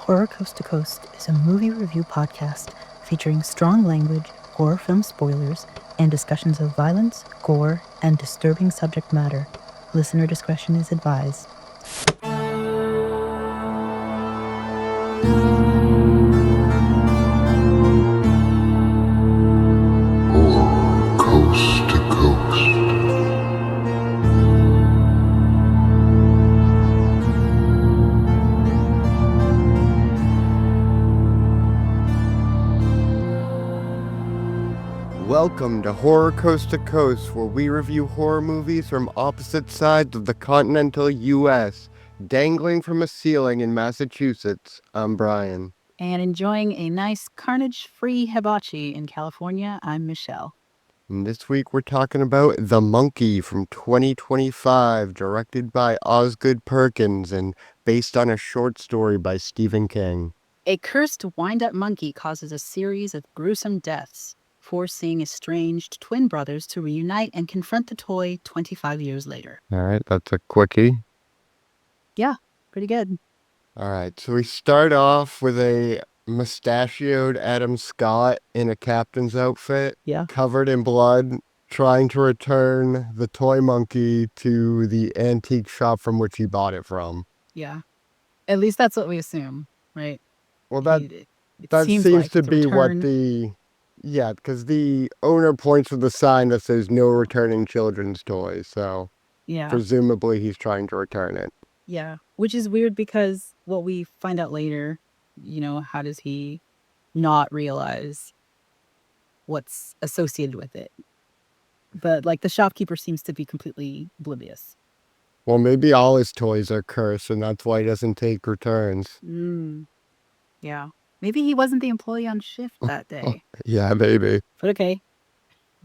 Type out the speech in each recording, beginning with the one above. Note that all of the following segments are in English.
Horror Coast to Coast is a movie review podcast featuring strong language, horror film spoilers, and discussions of violence, gore, and disturbing subject matter. Listener discretion is advised. Horror Coast to Coast. Welcome to Horror Coast to Coast, where we review horror movies from opposite sides of the continental U.S., dangling from a ceiling in Massachusetts. I'm Brian. And enjoying a nice carnage-free hibachi in California, I'm Michelle. And this week we're talking about The Monkey from 2025, directed by Osgood Perkins and based on a short story by Stephen King. A cursed wind-up monkey causes a series of gruesome deaths, forcing estranged twin brothers to reunite and confront the toy 25 years later. All right, that's a quickie. Yeah, pretty good. All right, so we start off with a mustachioed Adam Scott in a captain's outfit, Yeah. covered in blood, trying to return the toy monkey to the antique shop from which he bought it from. Yeah. At least that's what we assume, right? Well, that seems seems like to the be what return- yeah, because the owner points to the sign that says no returning children's toys, so Yeah. presumably he's trying to return it. Yeah. Which is weird because what we find out later, how does he not realize what's associated with it? But the shopkeeper seems to be completely oblivious. Well, maybe all his toys are cursed, and that's why he doesn't take returns. Yeah. Maybe he wasn't the employee on shift that day. Yeah, maybe. But okay.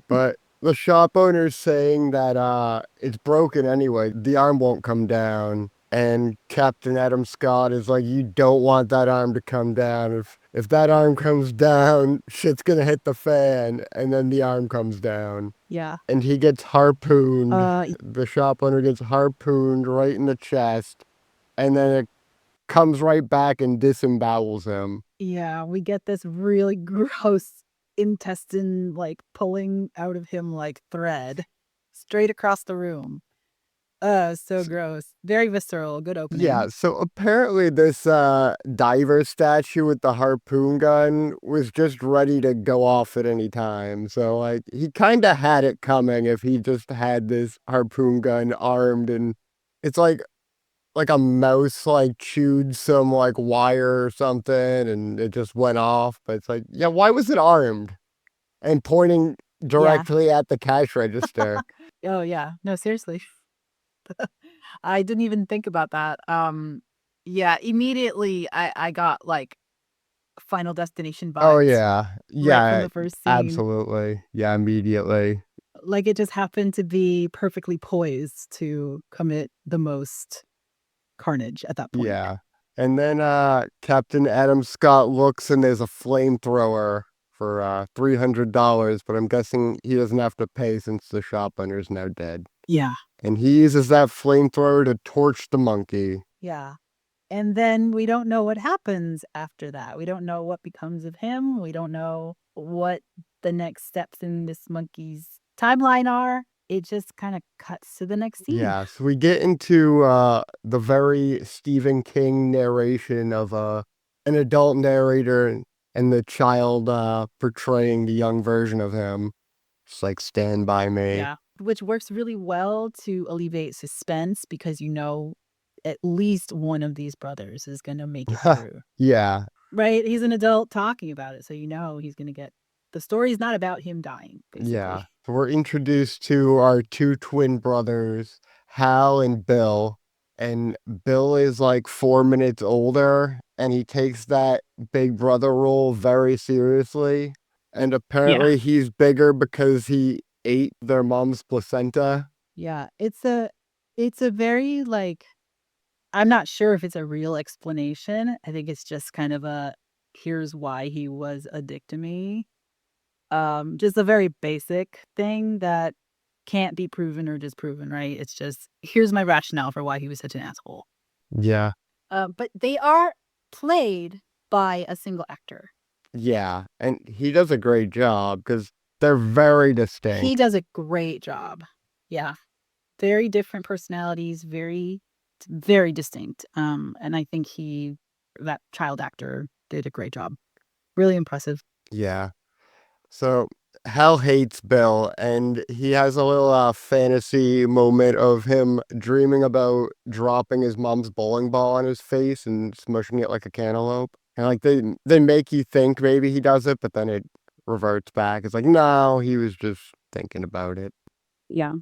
But the shop owner's saying that it's broken anyway. The arm won't come down. And Captain Adam Scott is like, you don't want that arm to come down. If that arm comes down, shit's gonna hit the fan. And then the arm comes down. Yeah. And he gets harpooned. The shop owner gets harpooned right in the chest. And then it comes right back and disembowels him. Yeah, we get this really gross intestine pulling out of him like thread straight across the room. So gross. Very visceral. Good opening. Yeah, so apparently this diver statue with the harpoon gun was just ready to go off at any time. So he kind of had it coming if he just had this harpoon gun armed, and it's like a mouse chewed some wire or something and it just went off. But it's like, yeah, why was it armed and pointing directly at the cash register? Oh yeah. No, seriously. I didn't even think about that. Yeah, immediately I got Final Destination vibes. Oh yeah. Yeah. Right from the first scene. Absolutely. Yeah, immediately. It just happened to be perfectly poised to commit the most carnage at that point. Yeah. And then Captain Adam Scott looks and there's a flamethrower for $300, but I'm guessing he doesn't have to pay since the shop owner is now dead. Yeah. And he uses that flamethrower to torch the monkey. Yeah. And then we don't know what happens after that. We don't know what becomes of him. We don't know what the next steps in this monkey's timeline are. It just kind of cuts to the next scene. Yeah, so we get into the very Stephen King narration of an adult narrator and the child portraying the young version of him. It's like Stand By Me. Yeah, which works really well to alleviate suspense because at least one of these brothers is going to make it through. Yeah. Right? He's an adult talking about it, so he's going to get... The story's not about him dying, basically. Yeah. So we're introduced to our two twin brothers, Hal and Bill. And Bill is 4 minutes older, and he takes that big brother role very seriously. And apparently he's bigger because he ate their mom's placenta. Yeah, it's a very I'm not sure if it's a real explanation. I think it's just kind of here's why he was a dick to me. Just a very basic thing that can't be proven or disproven, right? It's just, here's my rationale for why he was such an asshole. Yeah. But they are played by a single actor. Yeah, and he does a great job because they're very He distinct. does a great job. Yeah. Very different personalities, very distinct. And I think that child actor did a great job. Really impressive. Yeah. So Hal hates Bill, and he has a little fantasy moment of him dreaming about dropping his mom's bowling ball on his face and smushing it like a cantaloupe. And like they make you think maybe he does it, but then it reverts back. It's like, no, he was just thinking about it. Yeah.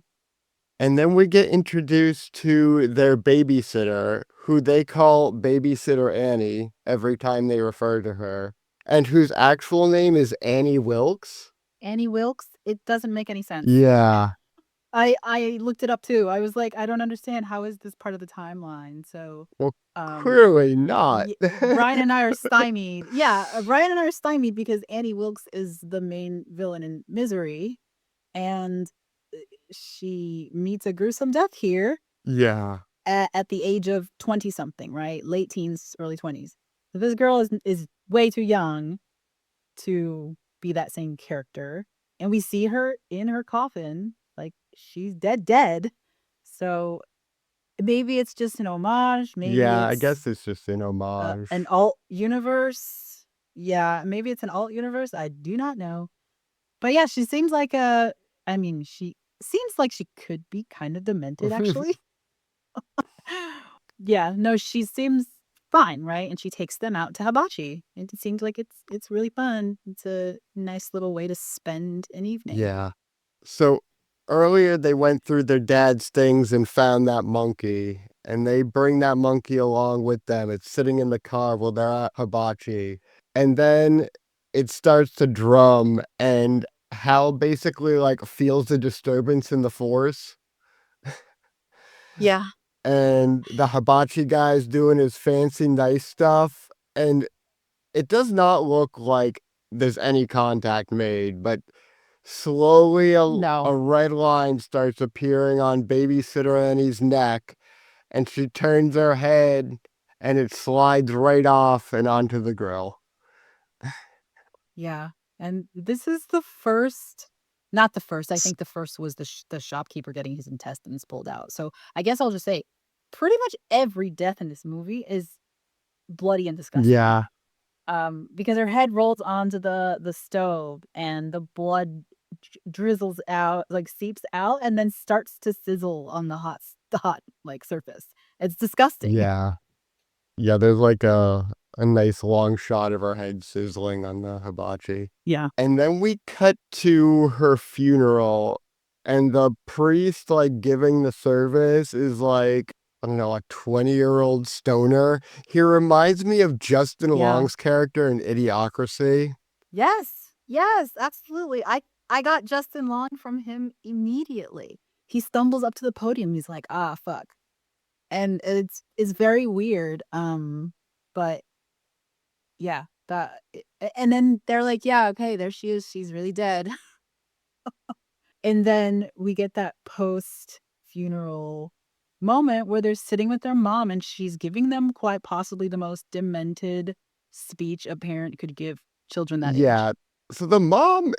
And then we get introduced to their babysitter, who they call Babysitter Annie every time they refer to her, and whose actual name is Annie Wilkes. Annie Wilkes, it doesn't make any sense. Yeah. I looked it up too. I was like, I don't understand, how is this part of the timeline? So, Well, um, clearly not. Brian and I are stymied. Yeah, Brian and I are stymied because Annie Wilkes is the main villain in Misery, and she meets a gruesome death here Yeah. at the age of 20 something, right? Late teens, early 20s. So this girl is way too young to be that same character. And we see her in her coffin, like she's dead. So maybe it's just an homage, maybe Yeah, I it's guess it's just an homage. an alt universe. Yeah, maybe it's an alt universe. I do not know. But yeah, she seems like she seems like she could be kind of demented actually. Yeah, no, she seems fine, right? And she takes them out to hibachi. It seems like it's really fun. It's a nice little way to spend an evening. Yeah. So earlier they went through their dad's things and found that monkey, and they bring that monkey along with them. It's sitting in the car while they're at hibachi. And then it starts to drum, and Hal basically like feels a disturbance in the force. Yeah. And the hibachi guy's doing his fancy nice stuff, and it does not look like there's any contact made, but slowly No. a red line starts appearing on Babysitter Annie's neck, and she turns her head, and it slides right off and onto the grill. Yeah. And this is the first, not the first. I think the first was the shopkeeper getting his intestines pulled out. So I guess I'll just say pretty much every death in this movie is bloody and disgusting. Yeah, Because her head rolls onto the stove and the blood drizzles out, like seeps out, and then starts to sizzle on the hot like surface. It's disgusting. yeah. Yeah, there's like a nice long shot of her head sizzling on the hibachi. Yeah. And then we cut to her funeral, and the priest, like, giving the service is like, I don't know, like 20-year-old stoner. He reminds me of Justin Yeah. Long's character in Idiocracy. Yes. Yes, absolutely. I got Justin Long from him immediately. He stumbles up to the podium. He's like, "Ah, fuck." And it's very weird. But yeah, and then they're like, "Yeah, okay, there she is. She's really dead." And then we get that post-funeral moment where they're sitting with their mom, and she's giving them quite possibly the most demented speech a parent could give children that age. Yeah. So the mom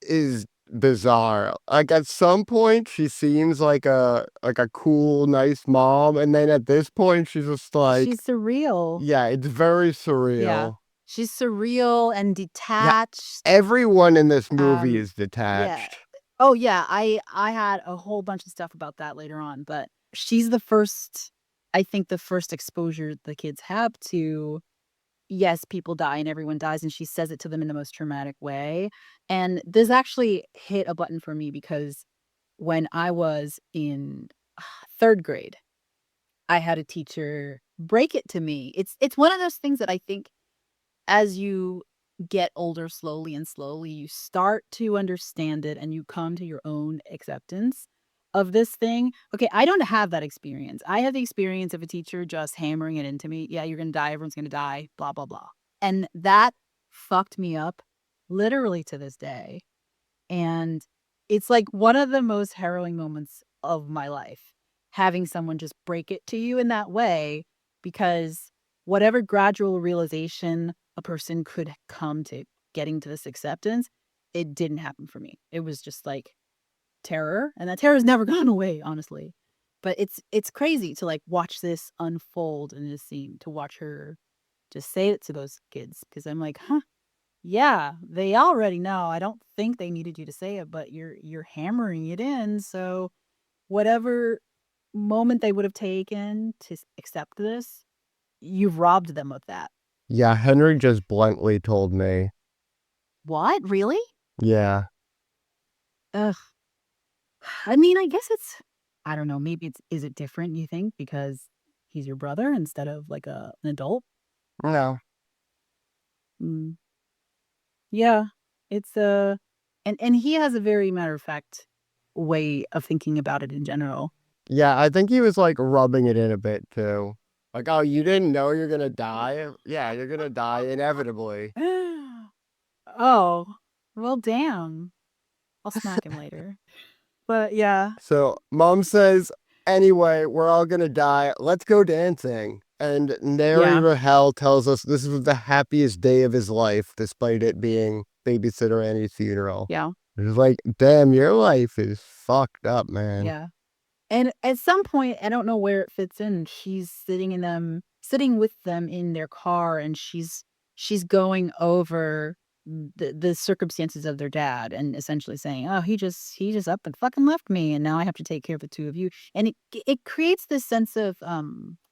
is bizarre. Like at some point she seems like a cool, nice mom, and then at this point she's just like, She's surreal. yeah, it's very Yeah. surreal. She's surreal and Yeah, detached. everyone in this movie Um, is yeah. detached. Oh, yeah, I had a whole bunch of stuff about that later on, but she's the first, I think the first exposure the kids have to, yes, people die and everyone dies, and she says it to them in the most traumatic way, and this actually hit a button for me because when I was in 3rd grade, I had a teacher break it to me. It's one of those things that I think as you get older slowly and slowly, you start to understand it and you come to your own acceptance of this thing. Okay, I don't have that experience. I have the experience of a teacher just hammering it into me. Yeah, you're going to die. Everyone's going to die, blah, blah, blah. And that fucked me up literally to this day. And it's like one of the most harrowing moments of my life, having someone just break it to you in that way because whatever gradual realization a person could come to getting to this acceptance, it didn't happen for me. It was just like terror, and that terror has never gone away, honestly. But it's crazy to like watch this unfold in this scene, to watch her just say it to those kids, because I'm like, huh, yeah, they already know. I don't think they needed you to say it, but you're hammering it in. So whatever moment they would have taken to accept this, you've robbed them of that. Yeah, Henry just bluntly told me. What? Really? Yeah. Ugh. I mean, I guess it's, I don't know, maybe it's, is it different, you think, because he's your brother instead of like an adult? No. Mm, yeah. It's and he has a very matter of fact way of thinking about it in general. Yeah, I think he was like rubbing it in a bit too. Like, oh, you didn't know you're gonna die? Yeah, you're gonna die inevitably. Oh, well, damn. I'll smack him later. But yeah, So mom says, anyway, we're all gonna die. Let's go dancing. And Neri yeah, Rahel tells us this was the happiest day of his life, despite it being babysitter Annie's funeral. yeah, It's like, damn, your life is fucked up, man. yeah. And at some point, I don't know where it fits in, she's sitting with them in their car, and she's going over the circumstances of their dad, and essentially saying, "Oh, he just up and fucking left me, and now I have to take care of the two of you." And it creates this sense of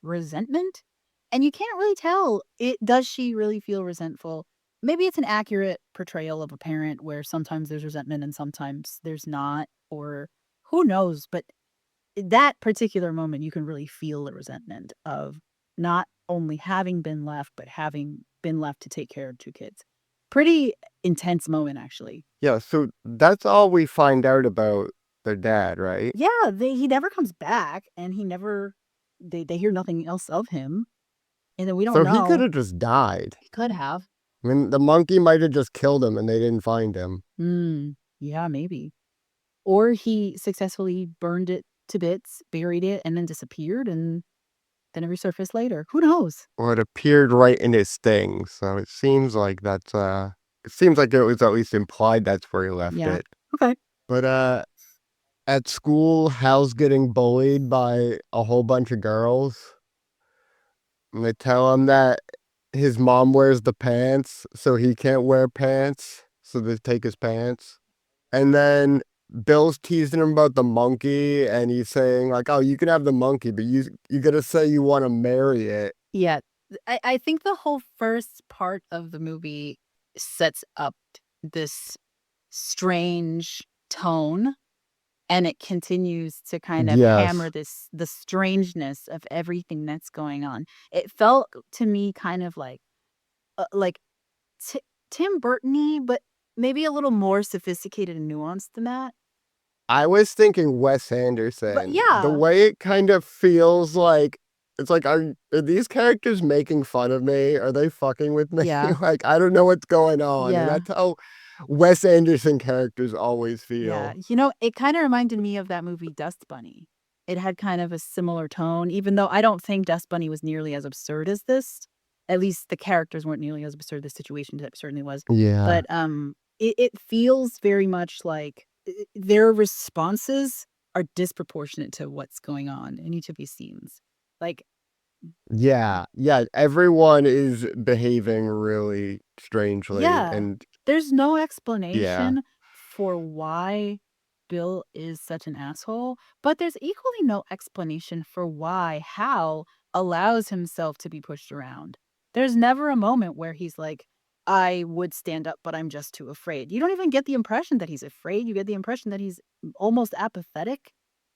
resentment, and you can't really tell, it does she really feel resentful? Maybe it's an accurate portrayal of a parent where sometimes there's resentment and sometimes there's not, or who knows, but that particular moment, you can really feel the resentment of not only having been left, but having been left to take care of 2 kids. Pretty intense moment, actually. Yeah, so that's all we find out about their dad, right? Yeah, he never comes back, and he never they hear nothing else of him, and then we don't So he could know. have just died. He could have. I mean, the monkey might have just killed him and they didn't find him. Yeah, maybe. Or he successfully burned it to bits, buried it, and then disappeared, and then it resurfaced later. Who knows? Or it appeared right in his thing. So it seems like it seems like it was at least implied that's where he left Yeah. it. Okay. But at school, Hal's getting bullied by a whole bunch of girls. And they tell him that his mom wears the pants, so he can't wear pants. So they take his pants. And then Bill's teasing him about the monkey, and he's saying like, "Oh, you can have the monkey, but you gotta say you want to marry it." Yeah. I think the whole first part of the movie sets up this strange tone, and it continues to kind of hammer Yes, the strangeness of everything that's going on. It felt to me kind of like Ti Tim Burton-y, but maybe a little more sophisticated and nuanced than that. I was thinking Wes But Anderson. The yeah. way it kind of feels like it's like, are these characters making fun of me? Are they fucking with me? Yeah. Like, I don't know what's going on, and Yeah. that's how Wes Anderson characters always Yeah, feel. it kinda reminded me of that movie Dust Bunny. It had kind of a similar tone, even though I don't think Dust Bunny was nearly as absurd as this. At least the characters weren't nearly as absurd, the situation that certainly was. Yeah. But, it feels very much like their responses are disproportionate to what's going on in each of these scenes. Like, Yeah, yeah, everyone is behaving really strangely, yeah. and There's no yeah. explanation for why Bill is such an asshole, but there's equally no explanation for why Hal allows himself to be pushed around. There's never a moment where he's like, I would stand up, but I'm just too afraid. You don't even get the impression that he's afraid. You get the impression that he's almost apathetic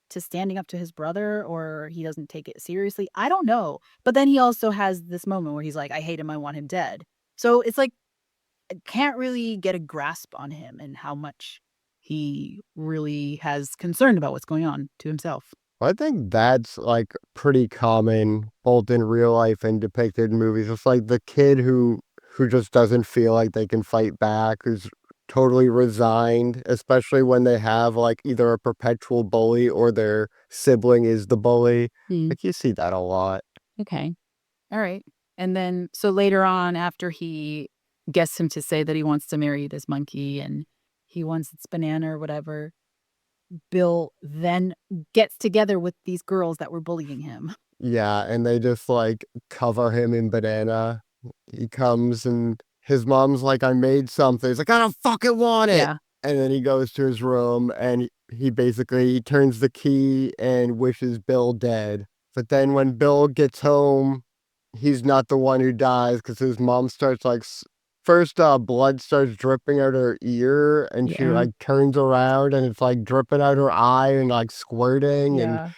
to standing up to his brother, or he doesn't take it seriously. I don't know. But then he also has this moment where he's like, I hate him. I want him dead. So it's like, can't really get a grasp on him and how much he really has concern about what's going on to himself. I think that's, like, pretty common both in real life and depicted in movies. It's like the kid who just doesn't feel like they can fight back, who's totally resigned, especially when they have, like, either a perpetual bully or their sibling is the bully. Hmm. Like, you see that a lot. Okay. All right. And then, so later on, after he gets him to say that he wants to marry this monkey and he wants its banana or whatever, Bill then gets together with these girls that were bullying him. Yeah, and they just, like, cover him in banana. He comes and his mom's like, "I made something." He's like, "I don't fucking want it." Yeah. And then he goes to his room and he basically turns the key and wishes Bill dead. But then when Bill gets home, he's not the one who dies because his mom starts, like, first, blood starts dripping out her ear, and she, Yeah. like, turns around and it's, like, dripping out her eye and, like, squirting, and Yeah.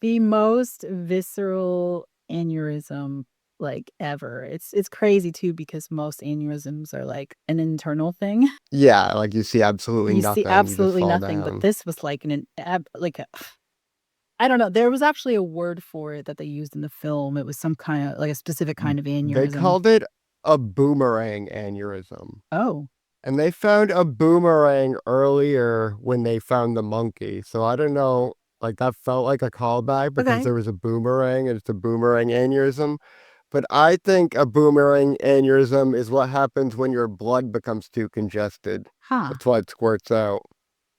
The most visceral aneurysm, like, ever. It's crazy too because most aneurysms are, like, an internal thing. yeah, like, you see absolutely You see nothing, you just absolutely fall nothing, but down. this was like an ab like a I don't know, there was actually a word for it that they used in the film. It was some kinda like a specific kind of They aneurysm. called it a boomerang aneurysm, Oh, and they found a boomerang earlier when they found the monkey, so I don't know, like, that felt like a callback because okay. there was a boomerang and it's a boomerang aneurysm, but I think a boomerang aneurysm is what happens when your blood becomes too congested. Huh. That's why it squirts out.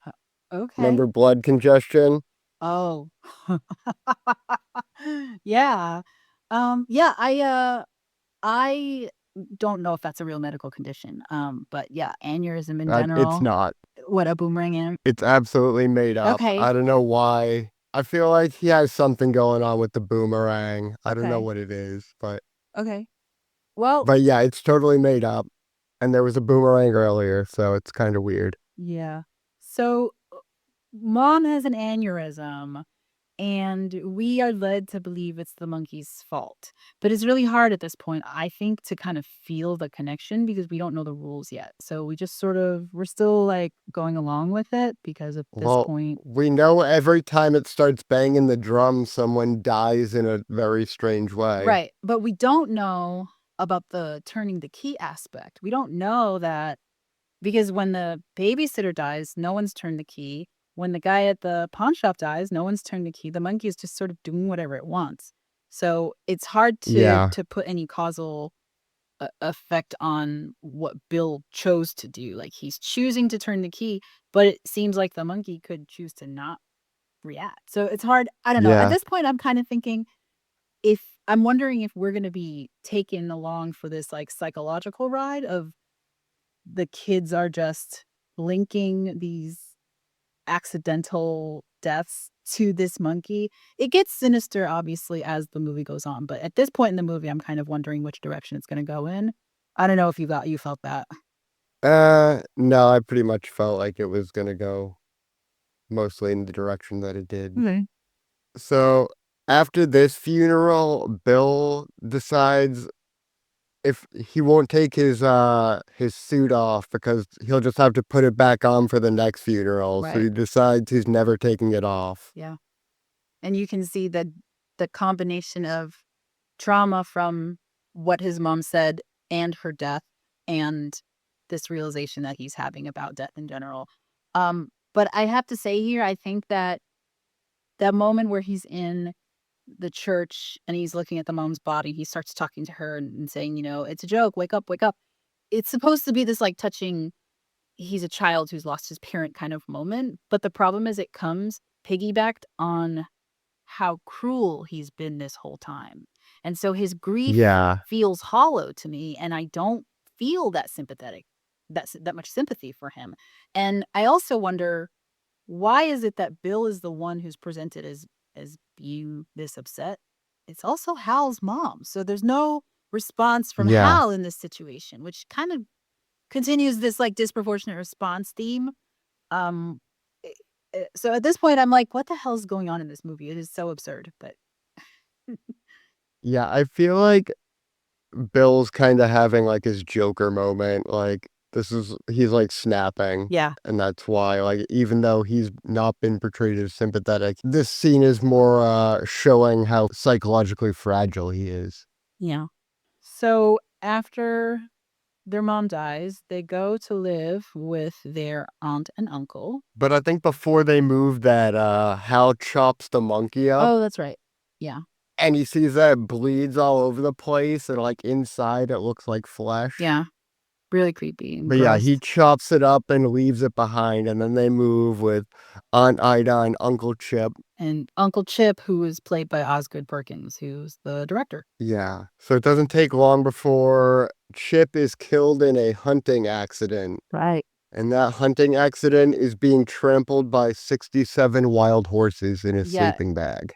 Huh. Okay. Remember blood congestion? Oh. Yeah. Yeah, I don't know if that's a real medical condition, but yeah, aneurysm in It's general. not. What, a boomerang It's absolutely made up. okay, I don't know why. I feel like he has something going on with the boomerang. I don't know okay, what it is, okay. Well, but yeah, it's totally made up. And there was a boomerang earlier, so it's kind of weird. yeah. So, mom has an aneurysm, and we are led to believe it's the monkey's fault. But it's really hard at this point, I think, to kind of feel the connection because we don't know the rules yet. So we just sort of we're still like going along with it because at this Well, point. we know every time it starts banging the drum, someone dies in a very strange way. Right, but we don't know about the turning the key aspect. We don't know that because when the babysitter dies, no one's turned the key. When the guy at the pawn shop dies, no one's turned the key. The monkey is just sort of doing whatever it wants. So it's hard to Yeah. put any causal effect on what Bill chose to do. Like he's choosing to turn the key, but it seems like the monkey could choose to not react. So it's hard. I don't know. At Yeah. this point, I'm kind of thinking if I'm wondering if we're gonna be taken along for this, like, psychological ride of the kids are just linking these accidental deaths to this monkey. It gets sinister, obviously, as the movie goes on, but at this point in the movie, I'm kind of wondering which direction it's gonna go in. I don't know if you felt that. No, I pretty much felt like it was gonna go mostly in the direction that it did. Okay. So after this funeral, Bill decides if he won't take his suit off because he'll just have to put it back on for the next funeral. So Right. he decides he's never taking it off. Yeah. And you can see that the combination of trauma from what his mom said and her death and this realization that he's having about death in general. But I have to say here, I think that that moment where he's in the church and he's looking at the mom's body, he starts talking to her and saying, it's a joke, wake up, wake up. It's supposed to be this like touching, he's a child who's lost his parent kind of moment. But the problem is it comes piggybacked on how cruel he's been this whole time. And so his grief Yeah. feels hollow to me, and I don't feel that sympathetic, that much sympathy for him. And I also wonder, why is it that Bill is the one who's presented as being this upset? It's also Hal's mom. So there's no response from Yeah. Hal in this situation, which kind of continues this like disproportionate response theme. Um eh, so at this point I'm like, what the hell's going on in this movie? It is so absurd, but Yeah. I feel like Bill's kind of having like his Joker moment. Like, he's like snapping. yeah. And that's why, like, even though he's not been portrayed as sympathetic, this scene is more showing how psychologically fragile he is. Yeah. So after their mom dies, they go to live with their aunt and uncle. But I think before they move that, Hal chops the monkey up, Oh, that's right. Yeah. and he sees that it bleeds all over the place, and, like, inside it looks like flesh. Yeah, really creepy and But, yeah, gross. he chops it up and leaves it behind, and then they move with Aunt Ida and Uncle Chip. And Uncle Chip, who is played by Osgood Perkins, who's the director. Yeah, so it doesn't take long before Chip is killed in a hunting accident, Right. and that hunting accident is being trampled by 67 wild horses in his Yeah, sleeping bag.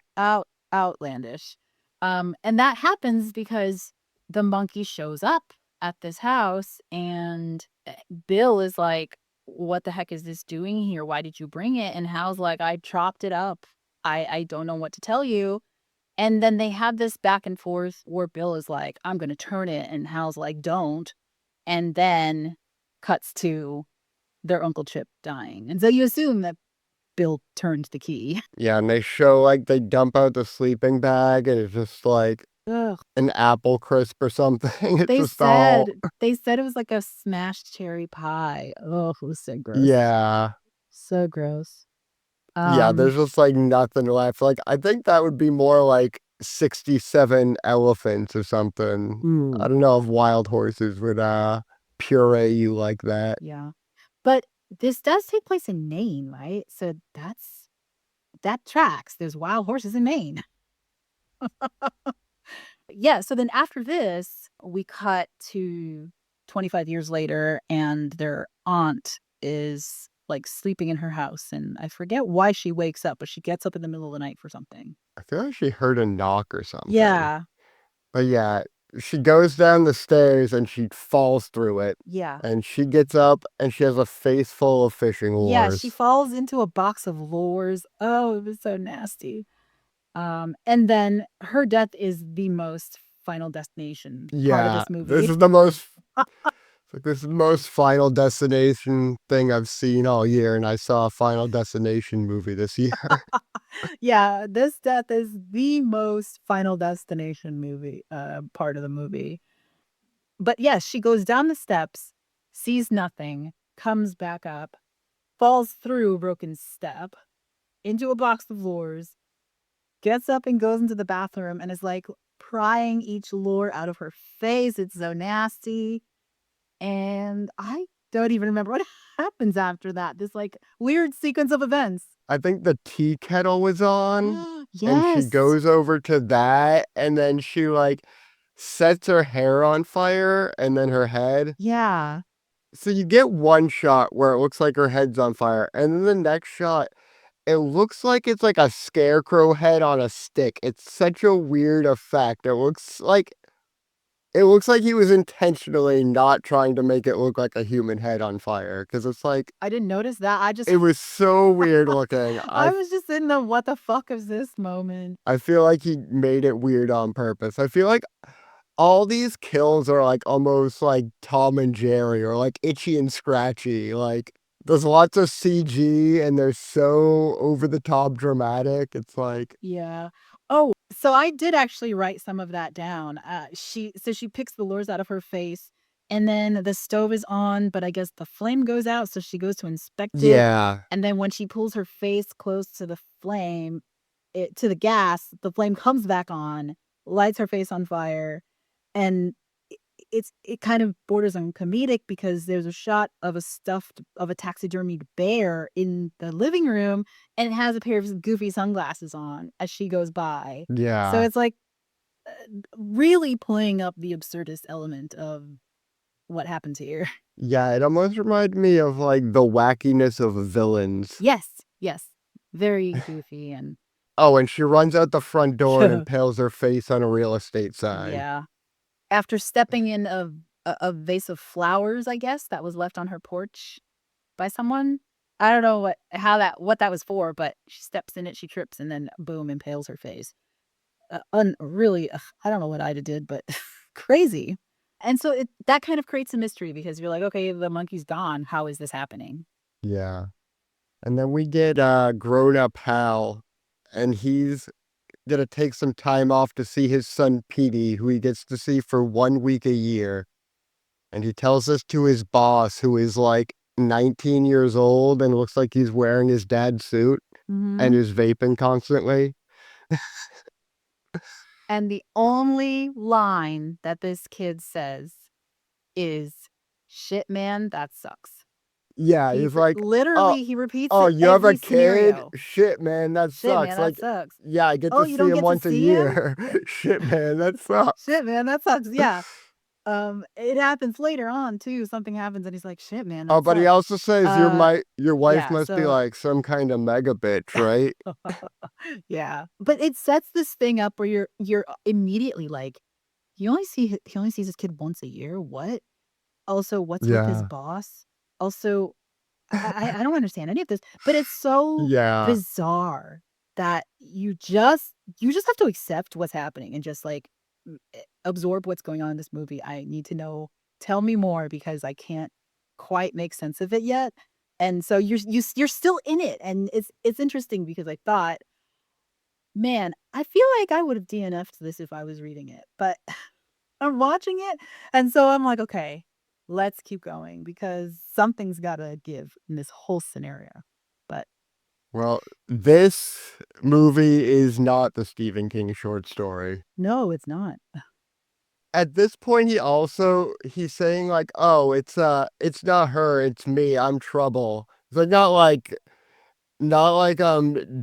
outlandish. And that happens because the monkey shows up at this house and Bill is like, "What the heck is this doing here? Why did you bring it?" And Hal's like, "I chopped it up. I don't know what to tell you." And then they have this back and forth where Bill is like, "I'm gonna turn it," and Hal's like, "Don't." And then cuts to their Uncle Chip dying. And so you assume that Bill turned the key. Yeah, and they show, like, they dump out the sleeping bag, and it's just, like, Ugh. an apple crisp or something. It's They just all said they said it was like a smashed cherry pie. Oh, it was so gross. yeah. So gross. Yeah, there's Um, just, like, nothing left. Like, I think that would be more like 67 elephants or something. I ooh, don't know if wild horses would, puree you like that. yeah. But this does take place in Maine, right? So that tracks. There's wild horses in Maine. Yeah, so then after this, we cut to 25 years later, and their aunt is, like, sleeping in her house, and I forget why she wakes up, but she gets up in the middle of the night for something. I feel like she heard a knock or something. Yeah, But, yeah, she goes down the stairs, and she falls through it, yeah. and she gets up, and she has a face full of fishing Yeah, she lures. falls into a box of lures. Oh, it was so nasty. And then her death is the most Final Destination part of Yeah, this movie. this is the most Final Destination thing I've seen all year, and I saw a Final Destination movie this year. Yeah, this death is the most Final Destination part of the movie. But yes, she goes down the steps, sees nothing, comes back up, falls through a broken step into a box of lures, gets up and goes into the bathroom and is like prying each lure out of her face. It's so nasty. And I don't even remember what happens after that. This like weird sequence of events. I think the tea kettle was on, and she Yes. goes over to that, and then she, like, sets her hair on fire and then her head. Yeah. So you get one shot where it looks like her head's on fire, and then the next shot, it looks like it's like a scarecrow head on a stick. It's such a weird effect. It looks like he was intentionally not trying to make it look like a human head on fire, because it's like I didn't notice that. I just it was so weird looking. I was just in the what the fuck is this moment. I feel like he made it weird on purpose. I feel like all these kills are, like, almost like Tom and Jerry or, like, Itchy and Scratchy, like, there's lots of CG and they're so over the top dramatic, it's like Yeah. Oh, so I did actually write some of that down. She picks the lures out of her face, and then the stove is on, but I guess the flame goes out, so she goes to inspect it, yeah, and then when she pulls her face close to the flame, to the gas, the flame comes back on, lights her face on fire, and it kind of borders on comedic because there's a shot of a taxidermied bear in the living room, and it has a pair of goofy sunglasses on as she goes by. So yeah, it's like, really playing up the absurdist element of what happens here. yeah, it almost reminded me of, like, the wackiness of villains. Yes, yes. Very goofy and Oh, and she runs out the front door and impales her face on a real estate sign. yeah. After stepping in a vase of flowers, I guess, that was left on her porch by someone. I don't know what that was for, but she steps in it, she trips, and then boom, impales her face. Really, I don't know what Ida did, but crazy. And so that kind of creates a mystery because you're like, okay, the monkey's gone. How is this happening? Yeah, and then we get, grown-up Hal, and he's gonna take some time off to see his son Petey, who he gets to see for 1 week a year, and he tells this to his boss, who is, like, 19 years old and looks like he's wearing his dad's suit and Mhm. is vaping constantly. And the only line that this kid says is, "Shit, man, that sucks." Yeah, he's like, "Oh, Literally, he repeats oh, it you have a every kid? scenario. Shit, man, that "Shit, sucks." man, that Like, sucks." yeah, I get "Oh, to you see don't him get to once a see him? year. Shit, man, that sucks. Shit, man, that sucks." Yeah. It happens later on too. Something happens and he's like, "Shit, man, Oh, that but he sucks." also says Uh, your wife yeah, must be so like some kind of mega bitch, right? yeah. But it sets this thing up where you're immediately like, he only sees his kid once a year? What? Also, what's with his Yeah. boss? Also, I don't understand any of this, but it's so Yeah. bizarre that you just have to accept what's happening and just, like, absorb what's going on in this movie. I need to know, tell me more because I can't quite make sense of it yet. And so you're still in it, and it's interesting because I thought, "Man, I feel like I would have DNF'd this if I was reading it," but I'm watching it, and so I'm like, "Okay, let's keep going because something's gotta give in this whole scenario." But Well, this movie is not the Stephen King short story. no, it's not. At this point, he's saying like, "Oh, it's not her, it's me. I'm trouble." It's like not like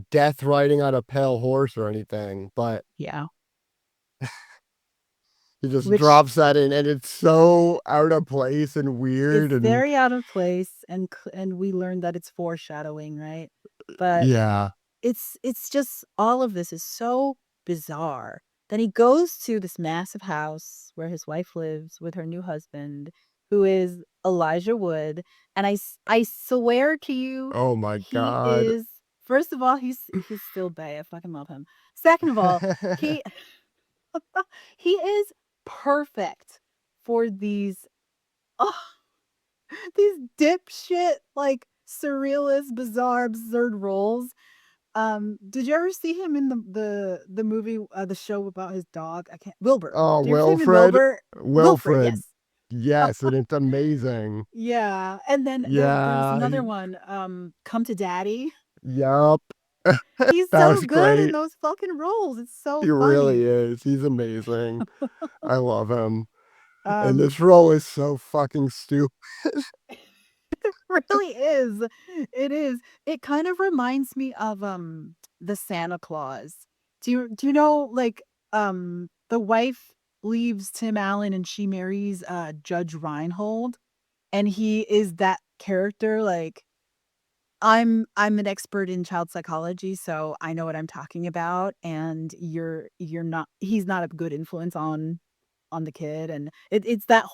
death riding on a pale horse or anything, but Yeah. he just Which drops that in, and it's so out of place and weird it's and very out of place, and we learned that it's foreshadowing, right? But yeah. it's just all of this is so bizarre. Then he goes to this massive house where his wife lives with her new husband, who is Elijah Wood, and I swear to you, Oh my he god. is first of all, he's still bae, I fucking love him. Second of all, he he is perfect for oh, these dipshit, like, surrealist, bizarre, absurd roles. Did you ever see him in the movie, the show about his dog? I can't Wilbur. Oh, Did you ever see him in Wilfred. Wilbur? Wilfred, Wilfred. yes. Yes, and it's amazing. Yeah, and then there was Yeah, another one, Come to Daddy. yup. He's That so was good in great. those fucking roles, it's so He really funny. is. He's amazing. I love him. And Um, this role is so fucking stupid. really is. It is. It kind of reminds me of, the Santa Claus. Do you know, like, the wife leaves Tim Allen and she marries, Judge Reinhold, and he is that character, like, I'm an expert in child psychology, so I know what I'm talking about, and you're not he's not a good influence on the kid, and it's that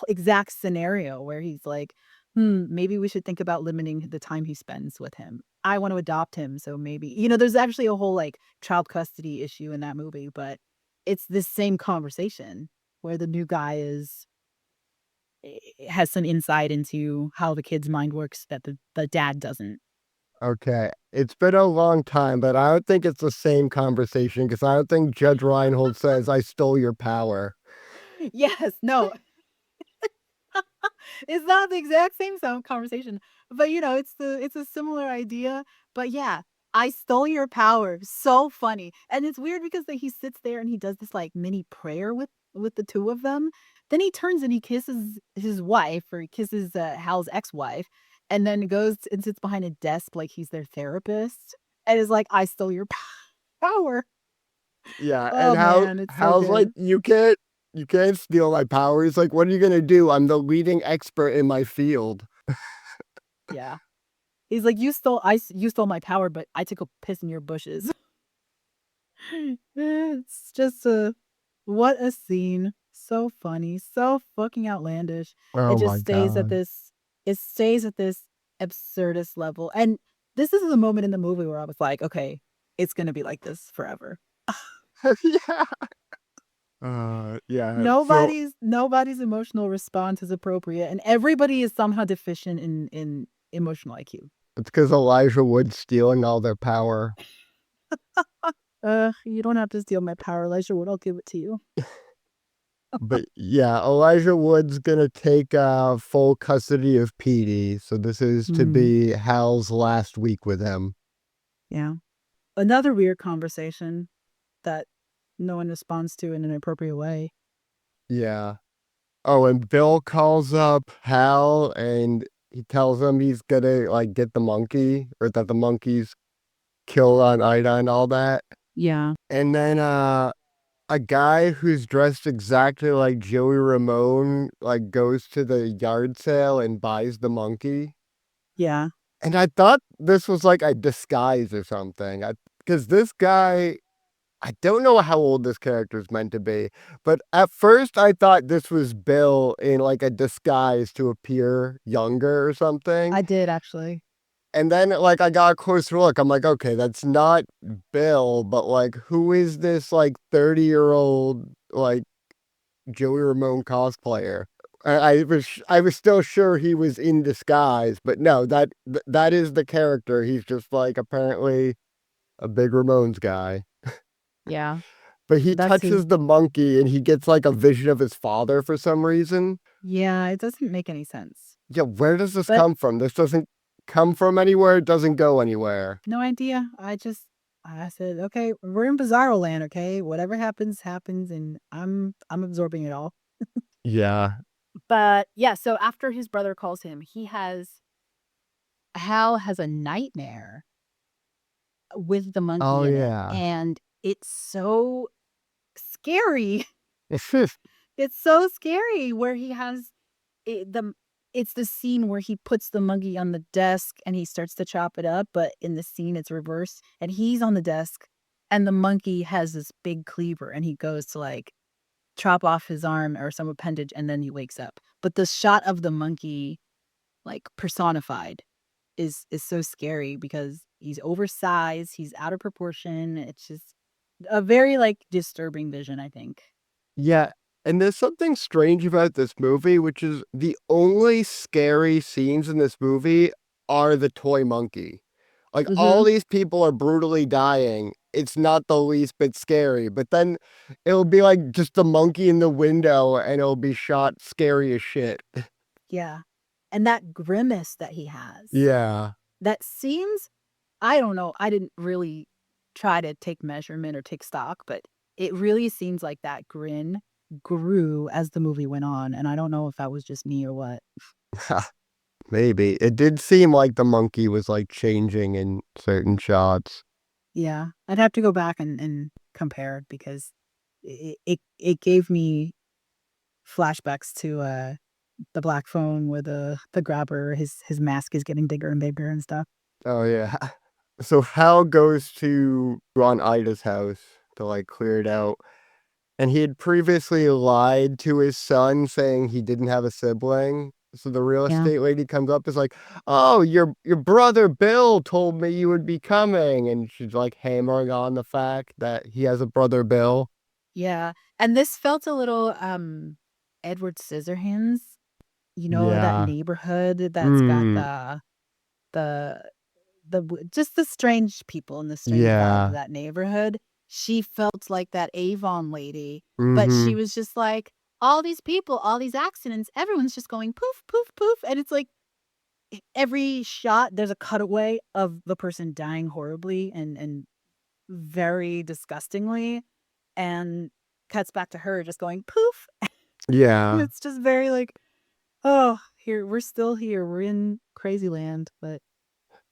exact scenario where he's like, "Hmm, maybe we should think about limiting the time he spends with him. I want to adopt him, so maybe" there's actually a whole, like, child custody issue in that movie, but it's this same conversation where the new guy has some insight into how the kid's mind works that the dad doesn't. Okay. It's been a long time, but I don't think it's the same conversation because I don't think Judge Reinhold says, "I stole your power." Yes, no. It's not the exact same sound conversation, but, it's a similar idea, but yeah, "I stole your power." So funny, and it's weird because, like, he sits there and he does this, like, mini prayer with the 2 of them, then he turns and he kisses his wife, or he kisses, Hal's ex-wife, and then goes and sits behind a desk like he's their therapist, and is like, "I stole your power." Yeah, and Oh, man, it's so Hal's like, good. You can't steal my power." He's like, "What are you gonna do? I'm the leading expert in my field." Yeah. He's like, you stole my power, but I took a piss in your bushes." It's just a what a scene. So funny, so fucking outlandish. It Oh just my stays at god. this it stays at this absurdist level, and this is the moment in the movie where I was like, "Okay, it's gonna be like this forever." Yeah. Yeah, so Nobody's emotional response is appropriate, and everybody is somehow deficient in emotional IQ. it's because Elijah Wood's stealing all their power. You don't have to steal my power, Elijah Wood, I'll give it to you." But yeah, Elijah Wood's gonna take, full custody of Petey, so this is to Mm, be Hal's last week with him. yeah. Another weird conversation that no one responds to in an appropriate way. Yeah. Oh, and Bill calls up Hal and he tells him he's gonna like get the monkey or that the monkey's killed on Ida and all that. Yeah. And then a guy who's dressed exactly like Joey Ramone like goes to the yard sale and buys the monkey. Yeah. And I thought this was like a disguise or something. Because this guy, I don't know how old this character is meant to be, but at first I thought this was Bill in like a disguise to appear younger or something. I did actually. And then like I got a closer look. I'm like, okay, that's not Bill, but like who is this like 30-year-old like Joey Ramone cosplayer? I was still sure he was in disguise, but no, that is the character. He's just like apparently a big Ramones guy. Yeah. But he That's his. touches the monkey and he gets like a vision of his father for some reason. Yeah, it doesn't make any sense. Yeah, where does this But come from? This doesn't come from anywhere, it doesn't go anywhere. no idea. I said, okay, we're in Bizarro land, okay? Whatever happens, happens, and I'm absorbing it all. Yeah. But yeah, so after his brother calls him, Hal has a nightmare with the Oh monkey in it. yeah. And it's so scary. It's just It's so scary where he has it's the scene where he puts the monkey on the desk and he starts to chop it up, but in the scene it's reversed and he's on the desk and the monkey has this big cleaver and he goes to like chop off his arm or some appendage and then he wakes up. But the shot of the monkey like personified is so scary because he's oversized, he's out of proportion. It's just a very like disturbing vision, I think. yeah, and there's something strange about this movie, which is the only scary scenes in this movie are the toy monkey. Like all Mhm. these people are brutally dying. It's not the least bit scary, but then it'll be like just the monkey in the window and it'll be shot scary as shit. Yeah. And that grimace that he has, Yeah. that seems I don't know, I didn't really try to take measurement or take stock, but it really seems like that grin grew as the movie went on, and I don't know if that was just me or what. Maybe. It did seem like the monkey was like changing in certain shots. Yeah. I'd have to go back and compare because it gave me flashbacks to, the black phone where the grabber, his mask is getting bigger and bigger and stuff. Oh yeah. So Hal goes to Ron Ida's house to like clear it out. And he had previously lied to his son saying he didn't have a sibling. So the real Yeah. estate lady comes up is like, "Oh, your brother Bill told me you would be coming." And she's like hammering on the fact that he has a brother Bill. Yeah, and this felt a little, Edward Scissorhands, that Yeah. neighborhood that's got Mm. the just the strange people and the strange vibe of Yeah. that neighborhood. She felt like that Avon lady, but she Mhm. was just like, "All these people, all these accidents, everyone's just going poof, poof, poof," and it's like every shot, there's a cutaway of the person dying horribly and very disgustingly, and cuts back to her just going poof. And Yeah. it's just very like, "Oh, here we're still here. We're in crazy land, but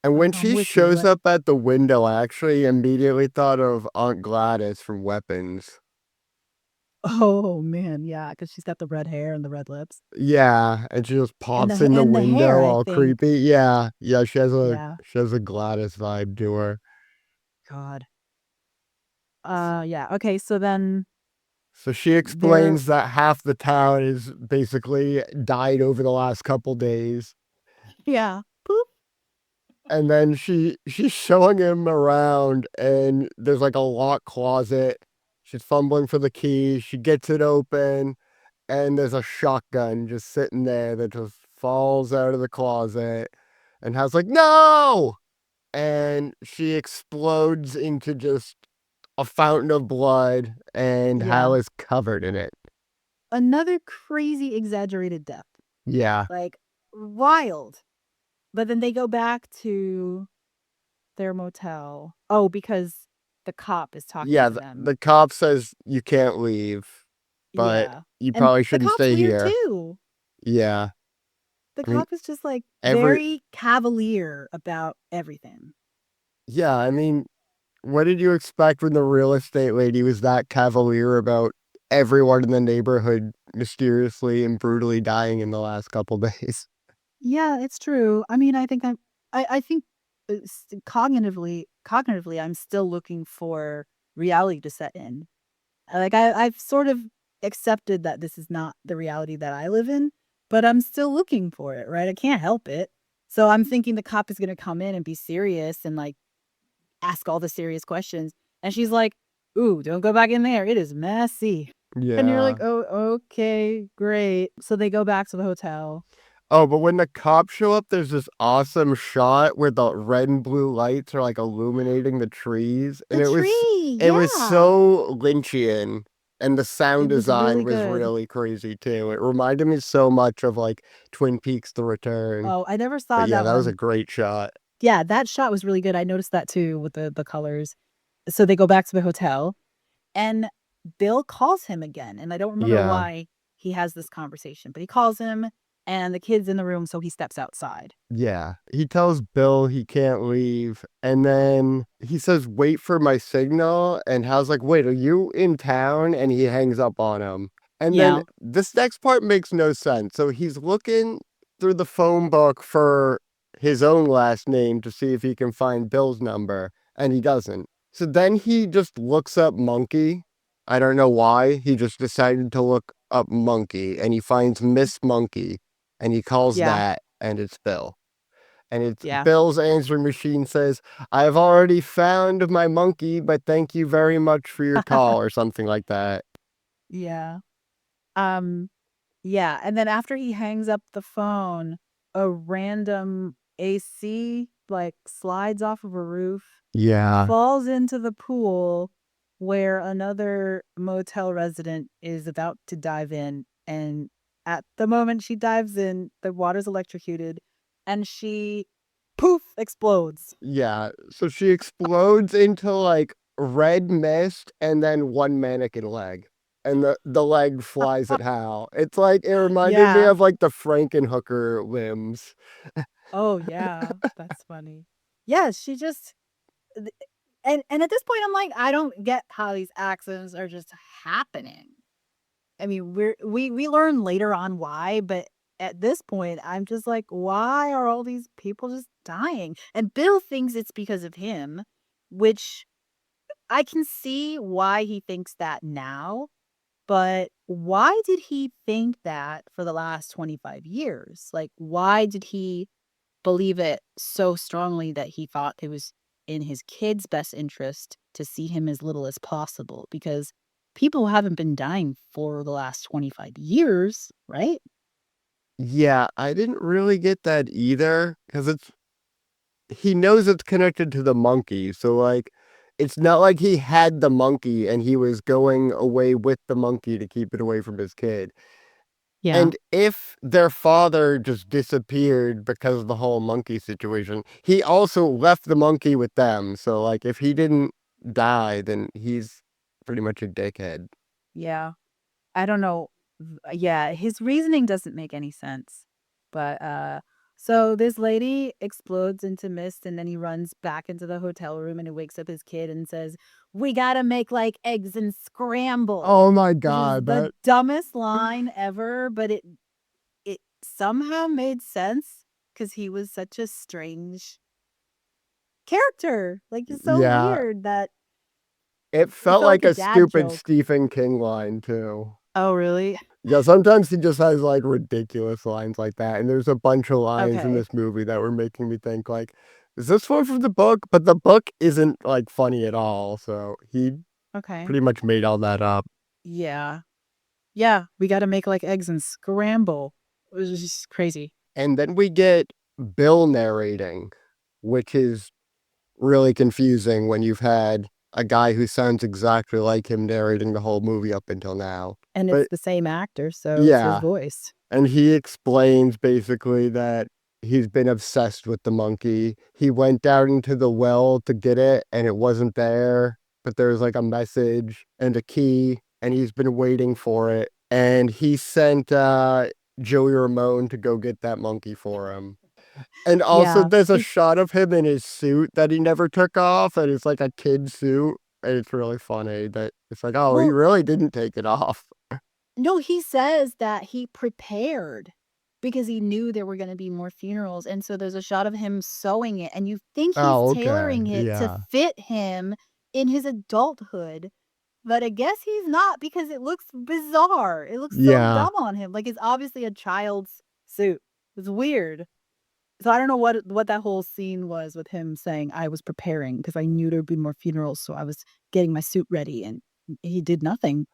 And when I'm she with you." shows up at the window, I actually immediately thought of Aunt Gladys from Weapons. Oh, man, yeah, because 'cause she's got the red hair and the red lips. Yeah, and she just pops in the And the hair, window I all think. creepy. Yeah, yeah, Yeah, she has a Gladys vibe to her. God. Yeah, okay, so then So she they're explains that half the town is basically died over the last couple days. yeah, poop. And then she's showing him around and there's like a locked closet. She's fumbling for the key. She gets it open and there's a shotgun just sitting there that just falls out of the closet. And Hal's like, "No!" And she explodes into just a fountain of blood, and Hal Yeah. is covered in it. Another crazy exaggerated death, Yeah. like, wild. But then they go back to their motel. Oh, because the cop is talking Yeah, to them. the cop says you can't leave, but Yeah. you And probably the shouldn't cop's stay weird here. too. Yeah. The I mean, cop is just, like, every very cavalier about everything. yeah, I mean, what did you expect when the real estate lady was that cavalier about everyone in the neighborhood mysteriously and brutally dying in the last couple days? Yeah, it's true. I mean, I think, cognitively, I'm still looking for reality to set in. Like, I've sort of accepted that this is not the reality that I live in, but I'm still looking for it, right? I can't help it. So I'm thinking the cop is gonna come in and be serious and, like, ask all the serious questions, and she's like, "Ooh, don't go back in there, it is messy." And you're like, Yeah. "Oh, okay, great." So they go back to the hotel. Oh, but when the cops show up, there's this awesome shot where the red and blue lights are, like, illuminating the trees, and The tree, it was yeah. so Lynchian, and the sound It was design really was good. really crazy too. It reminded me so much of, like, Twin Peaks: The Return. Oh, I never But saw yeah, that that was a one. great shot. Yeah, that shot was really good. I noticed that too with the colors. So they go back to the hotel, and Bill calls him again, and I don't remember Yeah. why he has this conversation, but he calls him, and the kid's in the room, so he steps outside. Yeah. He tells Bill he can't leave, and then he says, "Wait for my signal," and Hal's like, "Wait, are you in town?" And he hangs up on him. And then Yeah, this next part makes no sense. So he's looking through the phone book for his own last name to see if he can find Bill's number, and he doesn't. So then he just looks up Monkey. I don't know why. He just decided to look up Monkey, and he finds Miss Monkey, and he calls yeah, that, and it's Bill. And it's yeah, Bill's answering machine says, "I've already found my monkey, but thank you very much for your call," or something like that. yeah. Um, yeah, and then after he hangs up the phone, a random AC, like, slides off of a roof, Yeah. falls into the pool where another motel resident is about to dive in, and at the moment she dives in, the water's electrocuted, and she, poof, explodes. Yeah. So she explodes into like red mist and then one mannequin leg. And the leg flies at Hal. It's like it reminded me Yeah. of like the Frankenhooker limbs. Oh, yeah, that's funny. Yeah, she just th and at this point, I'm like, I don't get how these accidents are just happening. I mean, we learn later on why, but at this point, I'm just like, why are all these people just dying? And Bill thinks it's because of him, which I can see why he thinks that now, but why did he think that for the last 25 years? Like, why did he believe it so strongly that he thought it was in his kid's best interest to see him as little as possible? Because people haven't been dying for the last 25 years, right? Yeah, I didn't really get that either because he knows it's connected to the monkey. So like it's not like he had the monkey and he was going away with the monkey to keep it away from his kid. Yeah. And if their father just disappeared because of the whole monkey situation, he also left the monkey with them. So like if he didn't die, then he's pretty much a dickhead. Yeah. I don't know. Yeah, his reasoning doesn't make any sense. But so this lady explodes into mist and then he runs back into the hotel room and he wakes up his kid and says, "We got to make like eggs and scramble." Oh my Which is god, the that dumbest line ever, but it somehow made sense cuz he was such a strange character. Like it's so yeah, weird that it it felt felt like like a a dad stupid joke. Stephen King line too. Oh, really? Yeah, sometimes he just has, like, ridiculous lines like that, and there's a bunch of lines in Okay. this movie that were making me think, like, "Is this one from the book?" But the book isn't, like, funny at all, so he Okay. pretty much made all that up. Yeah. Yeah, we gotta make, like, eggs and scramble. It was just crazy. And then we get Bill narrating, which is really confusing when you've had a guy who sounds exactly like him narrating the whole movie up until now. And it's But the same actor, so it's his yeah. voice. And he explains basically that he's been obsessed with the monkey. He went down into the well to get it and it wasn't there. but there's like a message and a key, and he's been waiting for it. And he sent Joey Ramone to go get that monkey for him. And also, Yeah. there's a It shot of him in his suit that he never took off, and it's like a kid suit. And it's really funny that it's like, oh, he well, really didn't take it off. no, he says that he prepared because he knew there were gonna be more funerals, and so there's a shot of him sewing it, and you think he's Oh, okay. tailoring it to Yeah. fit him in his adulthood, but I guess he's not because it looks bizarre. It looks so Yeah. dumb on him, like, it's obviously a child's suit. It's weird. So I don't know what that whole scene was with him saying, "I was preparing because I knew there'd be more funerals, so I was getting my suit ready," and he did nothing.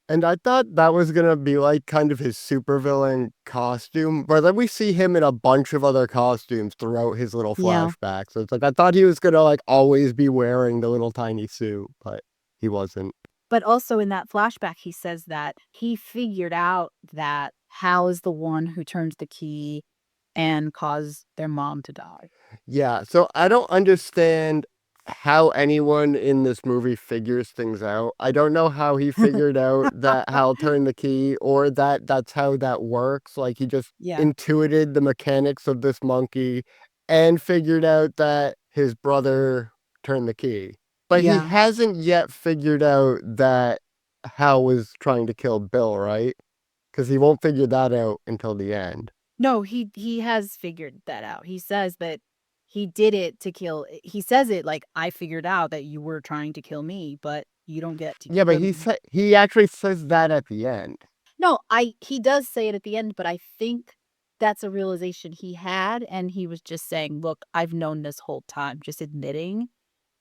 And I thought that was gonna be like kind of his supervillain costume, but then we see him in a bunch of other costumes throughout his little Yeah. flashback. So it's like I thought he was gonna like always be wearing the little tiny suit, but he wasn't. But also in that flashback, he says that he figured out that Hal is the one who turns the key and caused their mom to die. Yeah, so I don't understand how anyone in this movie figures things out. I don't know how he figured out that Hal turned the key or that that's how that works. Like he just Yeah. intuited the mechanics of this monkey and figured out that his brother turned the key. But he Yeah. hasn't yet figured out that Hal was trying to kill Bill, right? Because he won't figure that out until the end. No, he has figured that out. He says that he did it to kill he says it like, "I figured out that you were trying to kill me, but you don't get to Yeah, but he actually says that at the end. No, I he does say it at the end, but I think that's a realization he had, and he was just saying, "Look, I've known this whole time," just admitting.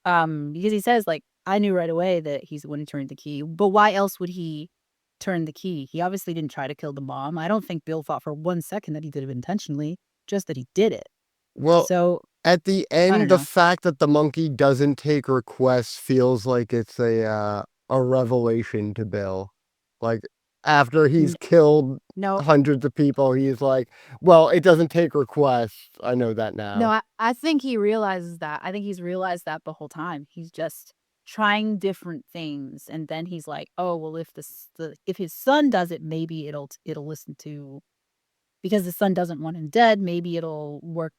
Because he says, like, "I knew right away that he's the one who turned the key," but why else would he turn the key? He obviously didn't try to kill the mom. I don't think Bill thought for 1 second that he did it intentionally, just that he did it. Well, So, at the I don't end, the know. fact that the monkey doesn't take requests feels like it's a revelation to Bill. Like, after he's N killed no, hundreds of people, he's like, "Well, it doesn't take requests. I know that no, now." I think he realizes that. I think he's realized that the whole time. He's just trying different things, and then he's like, "Oh, well, if if his son does it, maybe it'll listen to because the son doesn't want him dead, maybe it'll work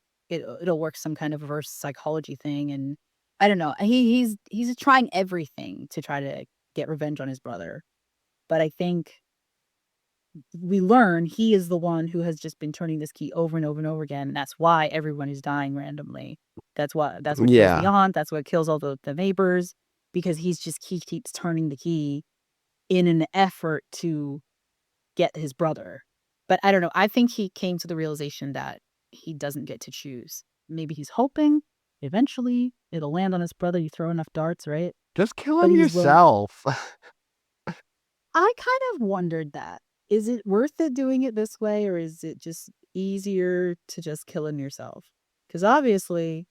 some kind of reverse psychology thing," and I don't know. He's trying everything to try to get revenge on his brother, but I think we learn he is the one who has just been turning this key over and over and over again, and that's why everyone is dying randomly. That's what kills the Yeah. aunt, that's what kills all the neighbors, because he keeps turning the key in an effort to get his brother. But I don't know, I think he came to the realization that he doesn't get to choose. Maybe he's hoping eventually it'll land on his brother, you throw enough darts, right? Just kill But him he's willing yourself. I kind of wondered that. Is it worth it doing it this way, or is it just easier to just kill him yourself? Because obviously,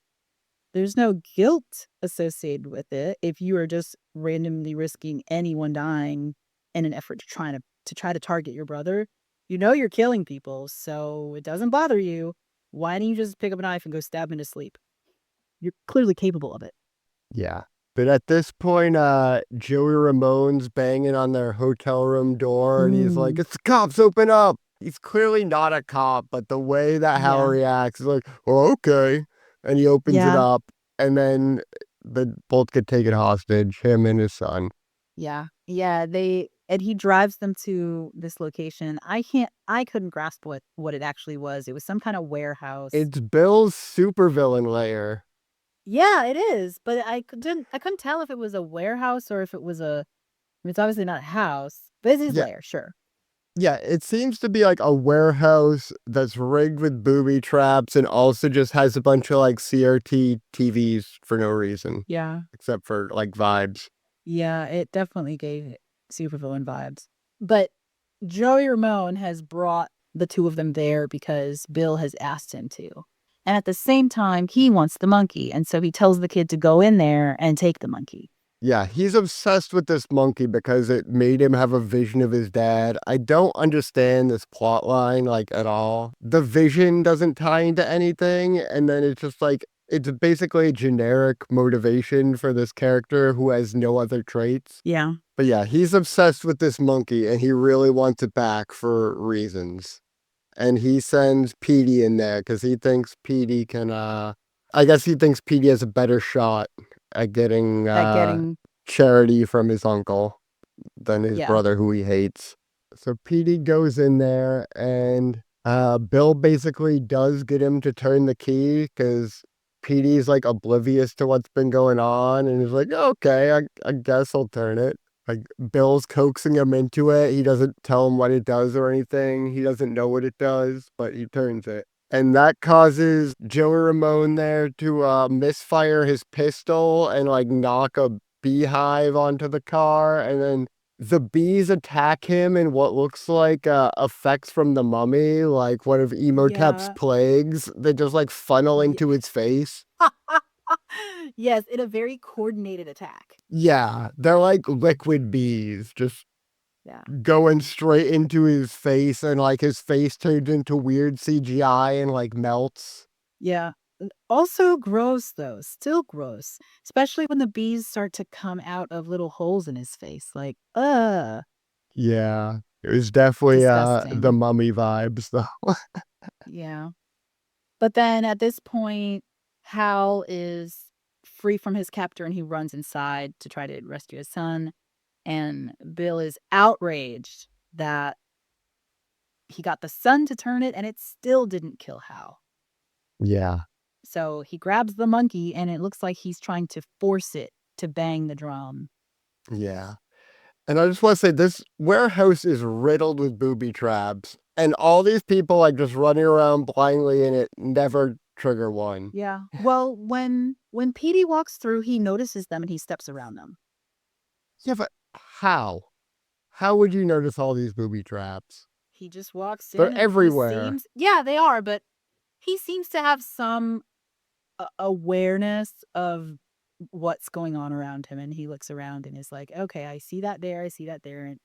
there's no guilt associated with it if you are just randomly risking anyone dying in an effort to try to target your brother. You know you're killing people, so it doesn't bother you. Why don't you just pick up a knife and go stab him to sleep? You're clearly capable of it. Yeah. But at this point, Joey Ramone's banging on their hotel room door and he's like, Mm, "It's the cops, open up." He's clearly not a cop, but the way that Hal yeah. reacts is like, "Oh, okay." And he opens it Yeah. up, and then the both get taken hostage, him and his son. Yeah. Yeah, and he drives them to this location. I couldn't grasp what it actually was. It was some kind of warehouse. It's Bill's supervillain lair. Yeah, it is, but I couldn't tell if it was a warehouse or if it was it's obviously not a house, but it's his Yeah, lair, sure. yeah, it seems to be like a warehouse that's rigged with booby traps and also just has a bunch of like CRT TVs for no reason, Yeah. except for like vibes. Yeah, it definitely gave it supervillain vibes. But Joey Ramone has brought the two of them there because Bill has asked him to. And at the same time, he wants the monkey, and so he tells the kid to go in there and take the monkey. Yeah, he's obsessed with this monkey because it made him have a vision of his dad. I don't understand this plot line like at all. The vision doesn't tie into anything, and then it's just like It's basically a generic motivation for this character who has no other traits. Yeah. But yeah, he's obsessed with this monkey and he really wants it back for reasons. And he sends Petey in there because he thinks Petey can, I guess he thinks Petey has a better shot at getting At getting charity from his uncle than his yeah. brother, who he hates. So Petey goes in there, and Bill basically does get him to turn the key because Petey's like oblivious to what's been going on, and he's like, "Okay, I guess I'll turn it." Like Bill's coaxing him into it. He doesn't tell him what it does or anything. He doesn't know what it does, but he turns it. And that causes Joey Ramone there to misfire his pistol and like knock a beehive onto the car, and then the bees attack him in what looks like effects from the mummy, like one of Emotep's Yeah. plagues. They just like funnel Ye into his face. Yes, in a very coordinated attack. Yeah, they're like liquid bees, just Yeah. going straight into his face, and like his face turns into weird CGI and like melts. Yeah. Also gross, though, still gross, especially when the bees start to come out of little holes in his face, like, Yeah, it was definitely the disgusting. mummy vibes though. Yeah. But then at this point, Hal is free from his captor and he runs inside to try to rescue his son. And Bill is outraged that he got the son to turn it and it still didn't kill Hal. Yeah. So he grabs the monkey and it looks like he's trying to force it to bang the drum. Yeah. And I just want to say this warehouse is riddled with booby traps. And all these people like just running around blindly in it never trigger one. Yeah. Well, when Petey walks through, he notices them and he steps around them. Yeah, but how? How would you notice all these booby traps? He just walks in They're and he everywhere. seems yeah, they are, but he seems to have some awareness of what's going on around him, and he looks around and is like, "Okay, I see that there, I see that there," and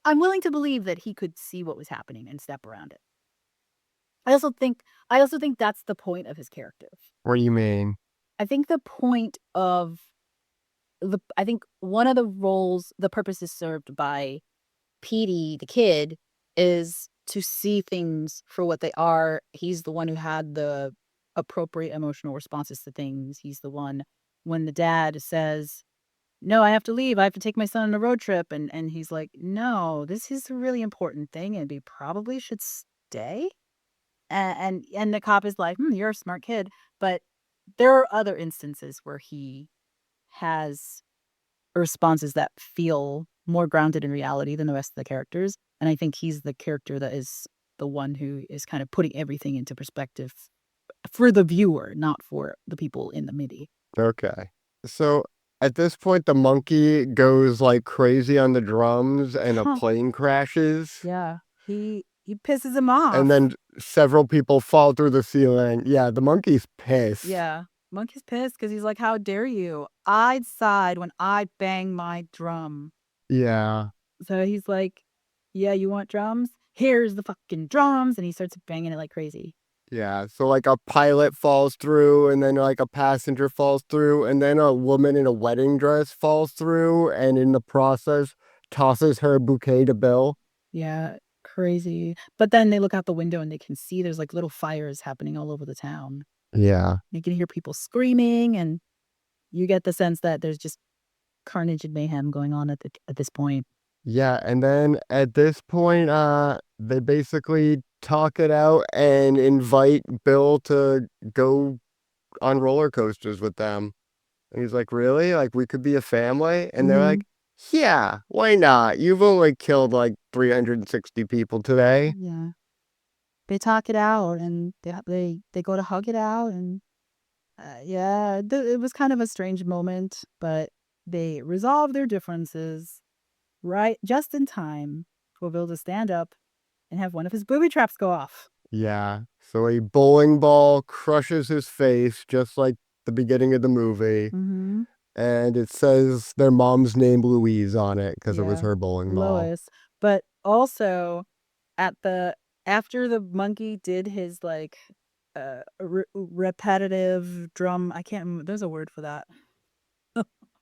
I'm willing to believe that he could see what was happening and step around it. I also think I also think that's the point of his character. What do you mean? I think the point of I think one of the roles the purpose is served by Petey, the kid, is to see things for what they are. He's the one who had the appropriate emotional responses to things. He's the one when the dad says, "No, I have to leave. I have to take my son on a road trip." And he's like, "No, this is a really important thing and we probably should stay." And the cop is like, "You're a smart kid." But there are other instances where he has responses that feel more grounded in reality than the rest of the characters, and I think he's the character that is the one who is kind of putting everything into perspective for the viewer, not for the people in the MIDI. Okay. So at this point, the monkey goes like crazy on the drums and a Huh. plane crashes. Yeah, he pisses him And off. then several people fall through the ceiling. Yeah, the monkey's pissed. Yeah, Monkey's pissed because he's like, "How dare you? I'd side when I bang my drum." Yeah. So he's like, "Yeah, you want drums? Here's the fucking drums," and he starts banging it like crazy. Yeah, so like a pilot falls through, and then like a passenger falls through, and then a woman in a wedding dress falls through, and in the process tosses her bouquet to Bill. Yeah, crazy. But then they look out the window and they can see there's, like, little fires happening all over the town. Yeah. You can hear people screaming, and you get the sense that there's just carnage and mayhem going on at this point. Yeah, and then at this point, they basically talk it out and invite Bill to go on roller coasters with them. And he's like, "Really? Like we could be a family?" And they're like, Mhm. "Yeah, why not? You've only killed like 360 people today." Yeah. They talk it out, and they go to hug it out, and, yeah, it was kind of a strange moment, but they resolve their differences right just in time for Bill to stand up and have one of his booby traps go off. Yeah. So a bowling ball crushes his face, just like the beginning of the movie. Mhm. And it says their mom's name Louise on it because it was Yeah, her bowling ball. Lois. But also at the after the monkey did his, like, repetitive drum. I can't remember. There's a word for that.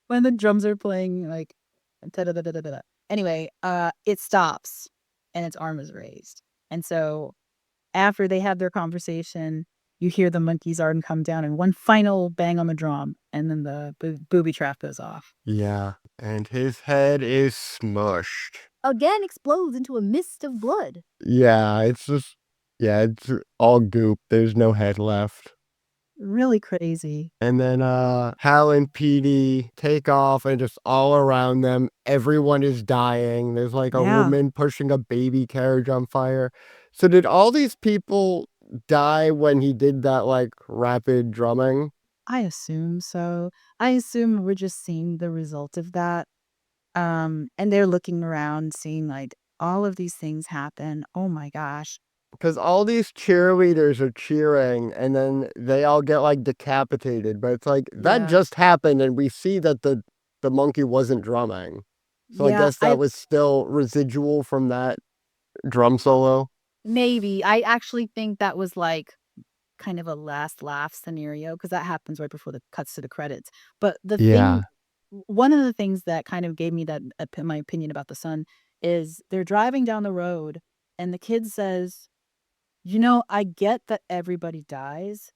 When the drums are playing like da-da-da-da-da-da. Anyway, it stops and its arm is raised. And so after they have their conversation, you hear the monkey's arm come down and one final bang on the drum, and then the booby trap goes off. Yeah, and his head is smushed. Again explodes into a mist of blood. Yeah, it's all goop. There's no head left. Really crazy. And then Hal and Petey take off, and just all around them, everyone is dying. There's like a Yeah, woman pushing a baby carriage on fire. So did all these people die when he did that like rapid drumming? I assume so. I assume we're just seeing the result of that. And they're looking around, seeing like all of these things happen. Oh my gosh. Because all these cheerleaders are cheering, and then they all get like decapitated. But it's like that Yeah. just happened, and we see that the monkey wasn't drumming. So I Yeah, guess that was still residual from that drum solo. maybe. I actually think that was like kind of a last laugh scenario because that happens right before the cuts to the credits. But Yeah. one of the things that kind of gave me that my opinion about the son is they're driving down the road and the kid says, I get that everybody dies,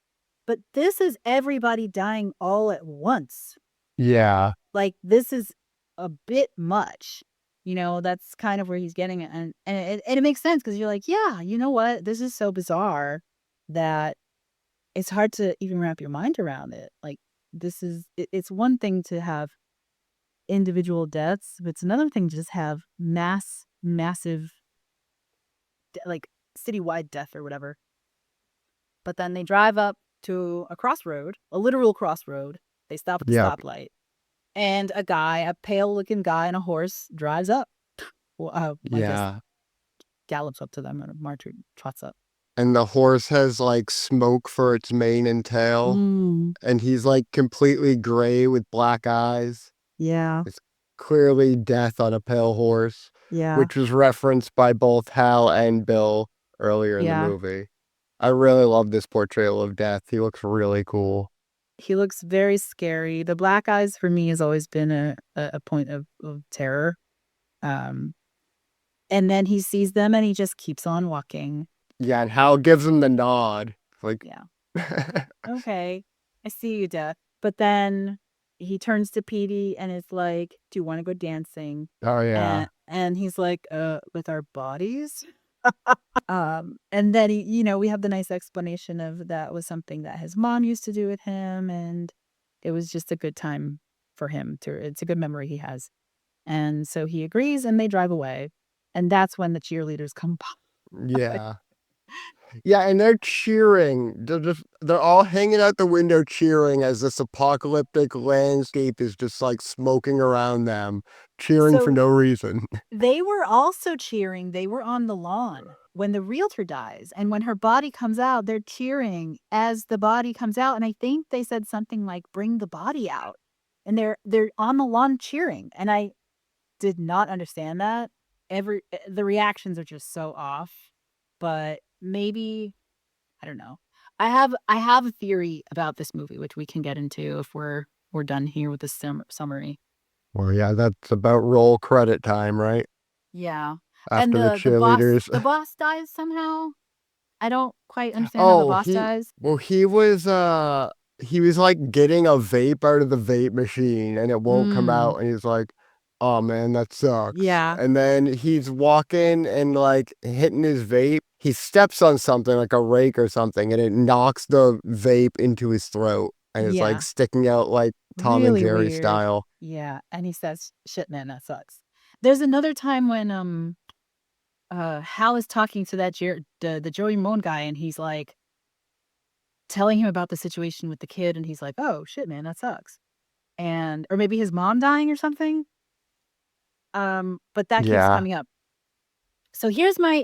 but this is everybody dying all at once. Yeah. Like, this is a bit much. That's kind of where he's getting it. And it makes sense because you're like, yeah, you know what? This is so bizarre that it's hard to even wrap your mind around it. Like, it's one thing to have individual deaths, but it's another thing to just have massive, like citywide death or whatever. But then they drive up to a crossroad, a literal crossroad. They stop at the Yep. stoplight. And a pale looking guy on a horse drives up. Well, I guess Yeah. gallops up to them and Marjorie trots up. And the horse has like smoke for its mane and tail, Mm, and he's like completely gray with black eyes. yeah, It's clearly death on a pale horse, yeah, which was referenced by both Hal and Bill earlier in the yeah. movie. I really love this portrayal of death. He looks really cool. He looks very scary. The black eyes for me has always been a point of terror. Um, and then he sees them and he just keeps on walking. Yeah, and Hal gives him the nod. Like, Yeah. Okay. I see you, Death. But then he turns to Petey and is like, "Do you want to go dancing?" oh yeah. And he's like, with our bodies?" And then we have the nice explanation of that was something that his mom used to do with him, and it was just a good time for him it's a good memory he has. And so he agrees and they drive away. And that's when the cheerleaders come by. Yeah. Yeah, and they're cheering. They're all hanging out the window cheering as this apocalyptic landscape is just like smoking around them, cheering for So no reason. they were also cheering. They were on the lawn when the realtor dies. And when her body comes out, they're cheering as the body comes out. And I think they said something like, "Bring the body out." And they're on the lawn cheering. And I did not understand that. The reactions are just so off. But maybe, I don't know. I have a theory about this movie, which we can get into if we're done here with the summary. Well, yeah, that's about roll credit time, right? Yeah. And After the the cheerleaders. boss dies somehow. I don't quite understand how the Oh, boss dies. he was like getting a vape out of the vape machine and it won't come Mm, out, and he's like, "Oh man, that sucks." yeah. And then he's walking and like hitting his vape. He steps on something like a rake or something, and it knocks the vape into his throat, and it's like Yeah. sticking out like Tom and Really Jerry weird. style. Yeah. And he says, "Shit, man, that sucks." There's another time when Hal is talking to the Joey Moan guy, and he's like telling him about the situation with the kid, and he's like, "Oh shit, man, that sucks." And or maybe his mom dying or something. But that keeps Yeah. coming up. So here's my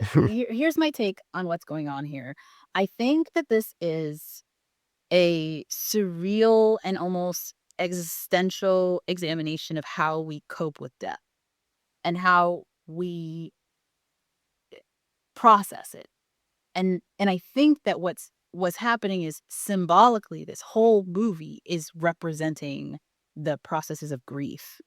take on what's going on here. I think that this is a surreal and almost existential examination of how we cope with death and how we process it. And I think that what's happening is symbolically, this whole movie is representing the processes of grief.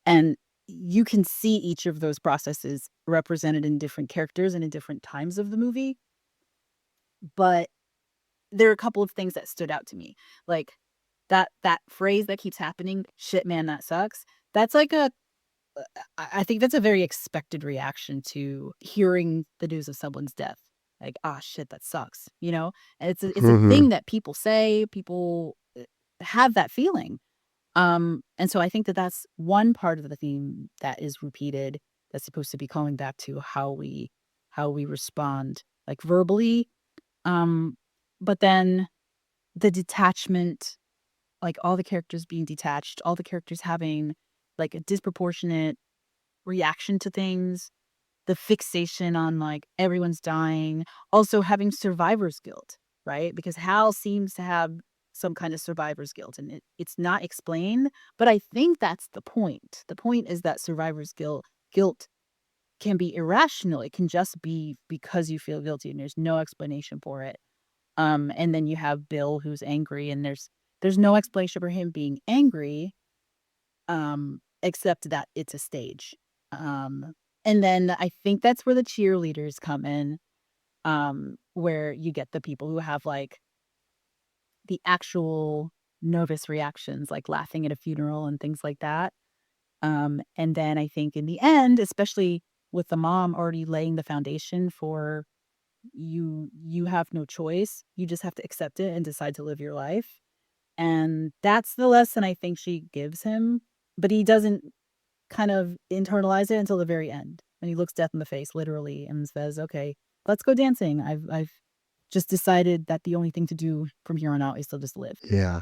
And you can see each of those processes represented in different characters and in different times of the movie. But there are a couple of things that stood out to me. Like that phrase that keeps happening, shit man, that sucks. That's like I think that's a very expected reaction to hearing the news of someone's death. Like, ah shit, that sucks. And it's a Mhm. thing that people say, people have that feeling. And so I think that that's one part of the theme that is repeated, that's supposed to be calling back to how we respond, like, verbally. Um, but then the detachment, like, all the characters being detached, all the characters having, like, a disproportionate reaction to things, the fixation on, like, everyone's dying, also having survivor's guilt, right? Because Hal seems to have some kind of survivor's guilt, and it's not explained, but I think that's the point. The point is that survivor's guilt can be irrational. It can just be because you feel guilty and there's no explanation for it. And then you have Bill who's angry, and there's no explanation for him being angry, except that it's a stage. Um, and then I think that's where the cheerleaders come in, where you get the people who have, like, the actual nervous reactions, like laughing at a funeral and things like that. And then I think in the end, especially with the mom already laying the foundation for you have no choice. You just have to accept it and decide to live your life. And that's the lesson I think she gives him, but he doesn't kind of internalize it until the very end. And he looks death in the face, literally, and says, "Okay, let's go dancing. I've just decided that the only thing to do from here on out is to just live." Yeah.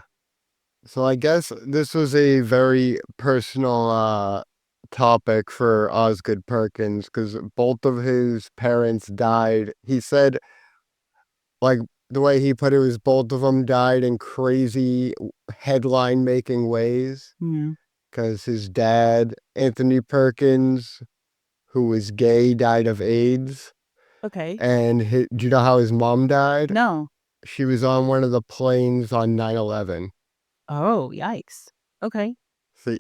So I guess this was a very personal topic for Osgood Perkins because both of his parents died. He said, like, the way he put it was both of them died in crazy headline making ways. Mm, Because his dad, Anthony Perkins, who was gay, died of AIDS. okay. And do you know how his mom died? No. She was on one of the planes on 9/11. Oh, yikes. Okay. So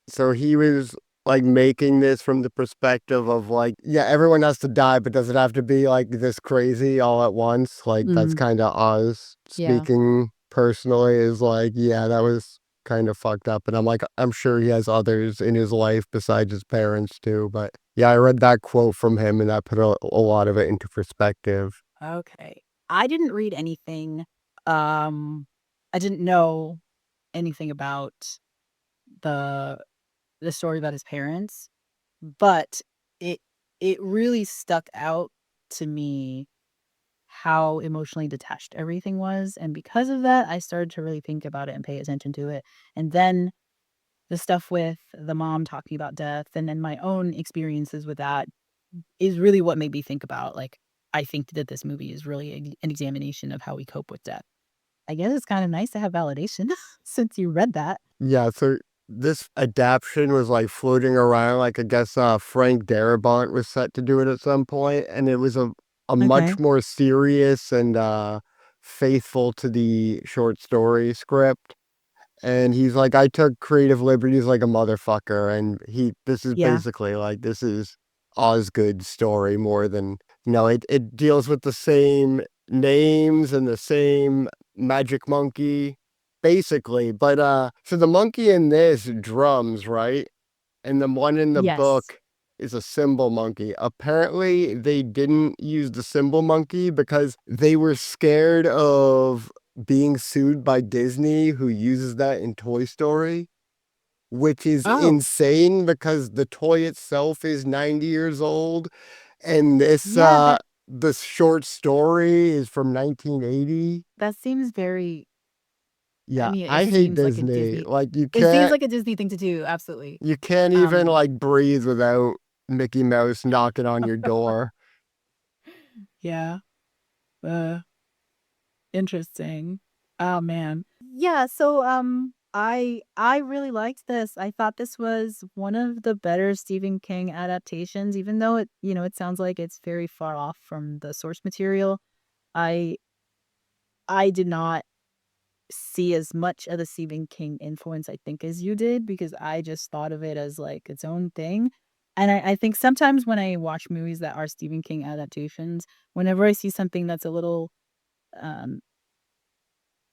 So he was like making this from the perspective of like, yeah, everyone has to die, but does it have to be like this crazy all at once? Like that's Mm, kind of Oz yeah. speaking personally is like, yeah, that was kind of fucked up. And I'm like, I'm sure he has others in his life besides his parents too. But yeah, I read that quote from him and that put a lot of it into perspective. Okay. I didn't read anything. Um, I didn't know anything about the the story about his parents, but it it really stuck out to me how emotionally detached everything was, and because of that, I started to really think about it and pay attention to it. And then the stuff with the mom talking about death and then my own experiences with that is really what made me think about, like, I think that this movie is really an examination of how we cope with death. I guess it's kind of nice to have validation since you read that. Yeah, so this adaptation was like floating around. Like I guess Frank Darabont was set to do it at some point, and it was a much Okay. more serious and faithful to the short story script. And he's like, I took creative liberties like a motherfucker, and this is Yeah. basically like this is Osgood's story more than it deals with the same names and the same magic monkey basically, but so the monkey in this drums, right? And the one in the Yes. book is a cymbal monkey. Apparently, they didn't use the cymbal monkey because they were scared of being sued by Disney, who uses that in Toy Story, which is Oh, insane because the toy itself is 90 years old. And yeah, this short story is from 1980. that seems very, I Yeah, mean, I it hate seems like a Disney. Disney Like it seems like a Disney thing to do, absolutely. you can't even Um, like breathe without Mickey Mouse knocking on your door. yeah, uh, interesting. Oh, man. I really liked this. I thought this was one of the better Stephen King adaptations, even though it sounds like it's very far off from the source material. I I did not see as much of the Stephen King influence, I think, as you did, because I just thought of it as, like, its own thing, and I think sometimes when I watch movies that are Stephen King adaptations, whenever I see something that's a little, um,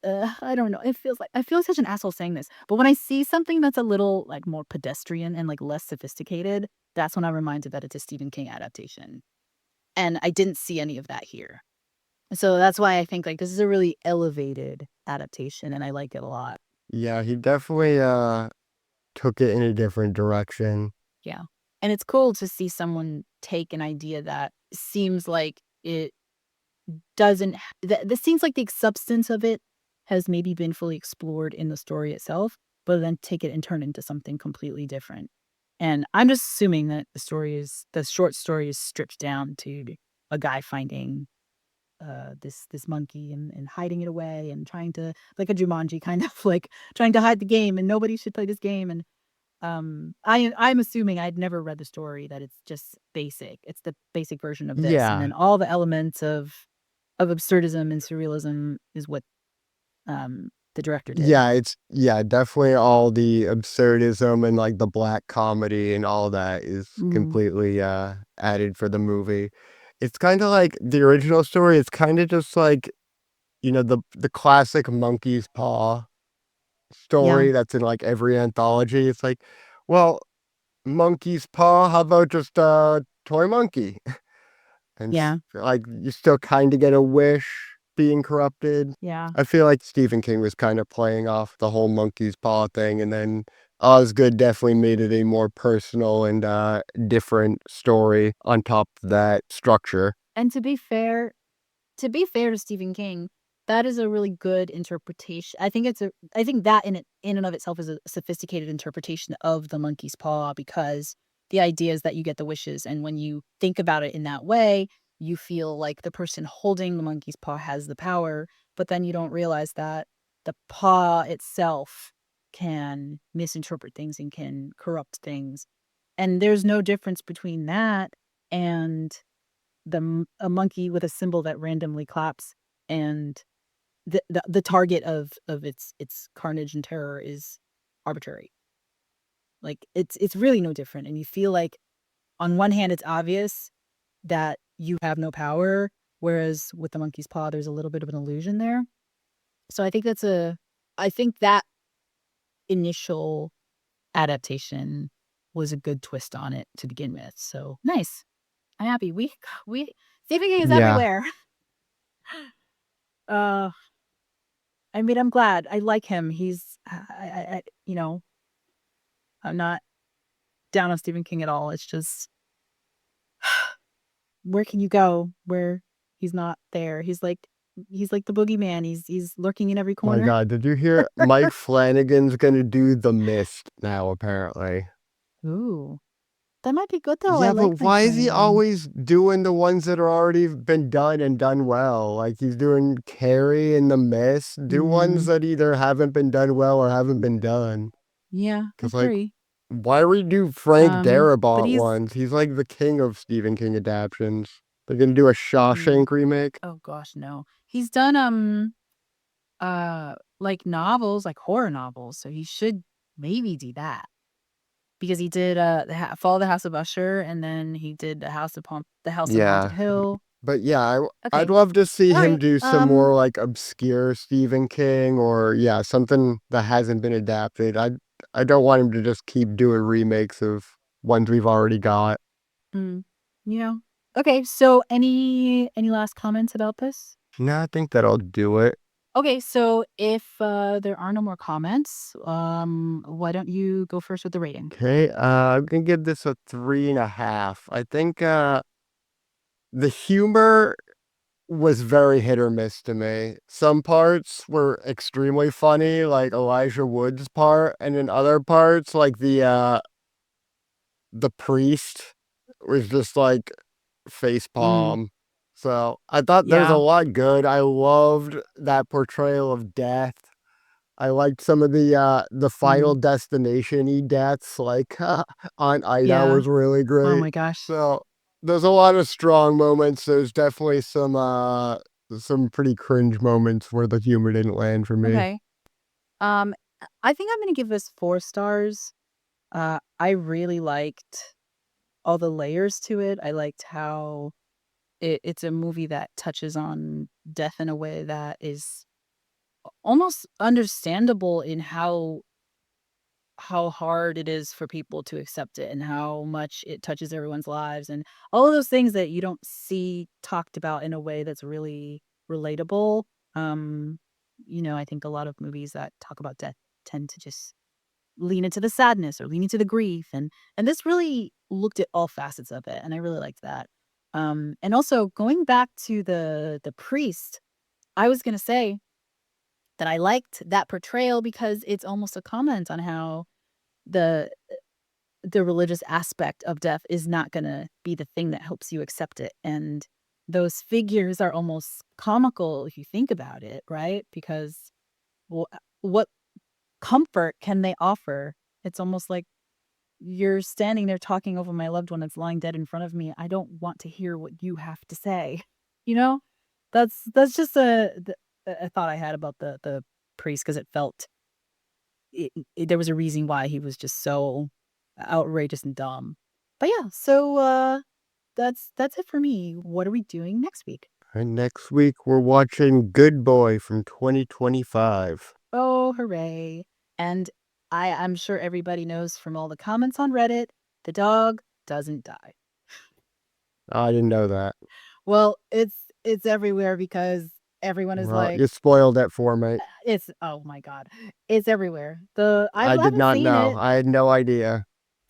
I don't know, it feels like I feel like such an asshole saying this, but when I see something that's a little, like, more pedestrian and, like, less sophisticated, that's when I'm reminded that it's a Stephen King adaptation, and I didn't see any of that here. So that's why I think, like, this is a really elevated adaptation, and I like it a lot. Yeah, he definitely took it in a different direction. Yeah. And it's cool to see someone take an idea that seems like it doesn't h that this seems like the substance of it has maybe been fully explored in the story itself, but then take it and turn it into something completely different. And I'm just assuming that the short story is stripped down to a guy finding, this monkey and hiding it away and trying to like a Jumanji kind of like trying to hide the game, and nobody should play this game, and I'm assuming I'd never read the story that it's just basic. It's the basic version of this, and Yeah. then all the elements of absurdism and surrealism is what, the director did. Yeah, definitely all the absurdism and, like, the black comedy and all that is Mhm. completely, added for the movie. It's kinda like the original story, it's kinda just like, the classic monkey's paw Yeah, story that's in, like, every anthology. It's like, well, monkey's paw, how about just a toy monkey? And yeah, like, you still kinda get a wish being corrupted. yeah. I feel like Stephen King was kinda playing off the whole monkey's paw thing, and then Osgood definitely made it a more personal and, different story on top of that structure. And to be fair to Stephen King, that is a really good interpretation. I think that in and of itself is a sophisticated interpretation of the monkey's paw because the idea is that you get the wishes, and when you think about it in that way, you feel like the person holding the monkey's paw has the power, but then you don't realize that the paw itself can misinterpret things and can corrupt things. And there's no difference between that and a monkey with a symbol that randomly claps, and the target of its carnage and terror is arbitrary. Like, it's really no different, and you feel like, on one hand, it's obvious that you have no power, whereas with the monkey's paw, there's a little bit of an illusion there. So I think that initial adaptation was a good twist on it to begin with, so nice. I'm happy. We Stephen King is Yeah. everywhere. Uh I mean, I'm glad. I like him. I'm not down on Stephen King at all. It's just, where can you go where he's not there? He's like the boogeyman. He's lurking in every My corner. god, did you hear Mike Flanagan's gonna do The Mist now, apparently? Ooh, that might be good though. I Yeah, but like Mike why is he Flanagan. always doing the ones that are already been done and done well? Like, he's doing Carrie and The Mist. Do ones Mm, that either haven't been done well or haven't been done. yeah, I 'Cause, like, agree. why redo Frank But Darabont he's ones? He's, like, the king of Stephen King adaptions. They're gonna do a mm, Shawshank remake? oh gosh, no. He's done like novels, like horror novels, so he should maybe do that. Because he did, Fall of the House of Usher, and then he did The House on Haunted Yeah. Hill. But, yeah, I'd Okay. love to see him Alright, do some more, like, obscure Stephen King or, yeah, something that hasn't been adapted. I don't want him to just keep doing remakes of ones we've already got. mm, yeah. Okay, so any last comments about this? No, I think that'll do it. Okay, so if, there are no more comments, why don't you go first with the rating? Okay, I'm gonna give this a 3.5. I think, the humor was very hit or miss to me. Some parts were extremely funny, like Elijah Wood's part, and in other parts, like the priest was just like Mm, facepalm. So I thought there was a yeah, lot good. I loved that portrayal of death. I liked some of the Final mm, Destination-y deaths, like Aunt Ida yeah. was really Oh great. my gosh. So there's a lot of strong moments. There's definitely some some pretty cringe moments where the humor didn't land for me. Okay. I think I'm gonna give this 4 stars. I really liked all the layers to it. I liked how it's a movie that touches on death in a way that is almost understandable in how hard it is for people to accept it and how much it touches everyone's lives and all of those things that you don't see talked about in a way that's really relatable. Um, I think a lot of movies that talk about death tend to just lean into the sadness or lean into the grief and this really looked at all facets of it and I really liked that. And also going back to the priest, I was going to say that I liked that portrayal because it's almost a comment on how the the religious aspect of death is not gonna be the thing that helps you accept it, and those figures are almost comical if you think about it, right? Because what comfort can they offer? It's almost like you're standing there talking over my loved one that's lying dead in front of me. I don't want to hear what you have to say. You know? That's just a thought I had about the priest because it felt there was a reason why he was just so outrageous and dumb. But yeah, so that's it for me. What are we doing next week? And next week, we're watching Good Boy from 2025. Oh, hooray. And I'm sure everybody knows from all the comments on Reddit, the dog doesn't die. I didn't know that. Well, it's everywhere because everyone is Well, like, you spoiled it for me. it's oh my god. It's everywhere. The I I did haven't not seen know. it. I had no idea.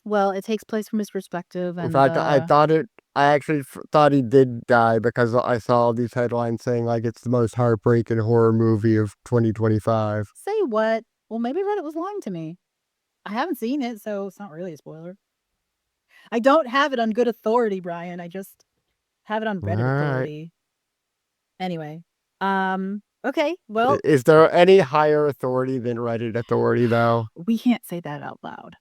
Well, it takes place from his perspective In and fact, I actually thought he did die because I saw these headlines saying like it's the most heartbreaking horror movie of 2025. say what? Well, maybe Reddit was lying to me. I haven't seen it, so it's not really a spoiler. I don't have it on good authority, Brian. I just have it on All Reddit right. authority. Anyway, okay, well, Is there any higher authority than Reddit authority, though? we can't say that out loud.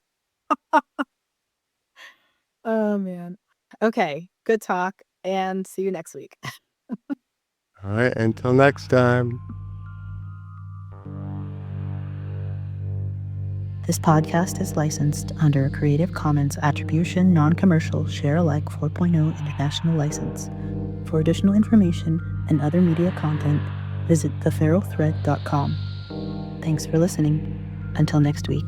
Oh, man. Okay, good talk, and see you next week. All right. Until next time. This podcast is licensed under a Creative Commons Attribution Non-Commercial Share Alike 4.0 International License. For additional information and other media content, visit theferalthread.com. Thanks for listening. Until next week.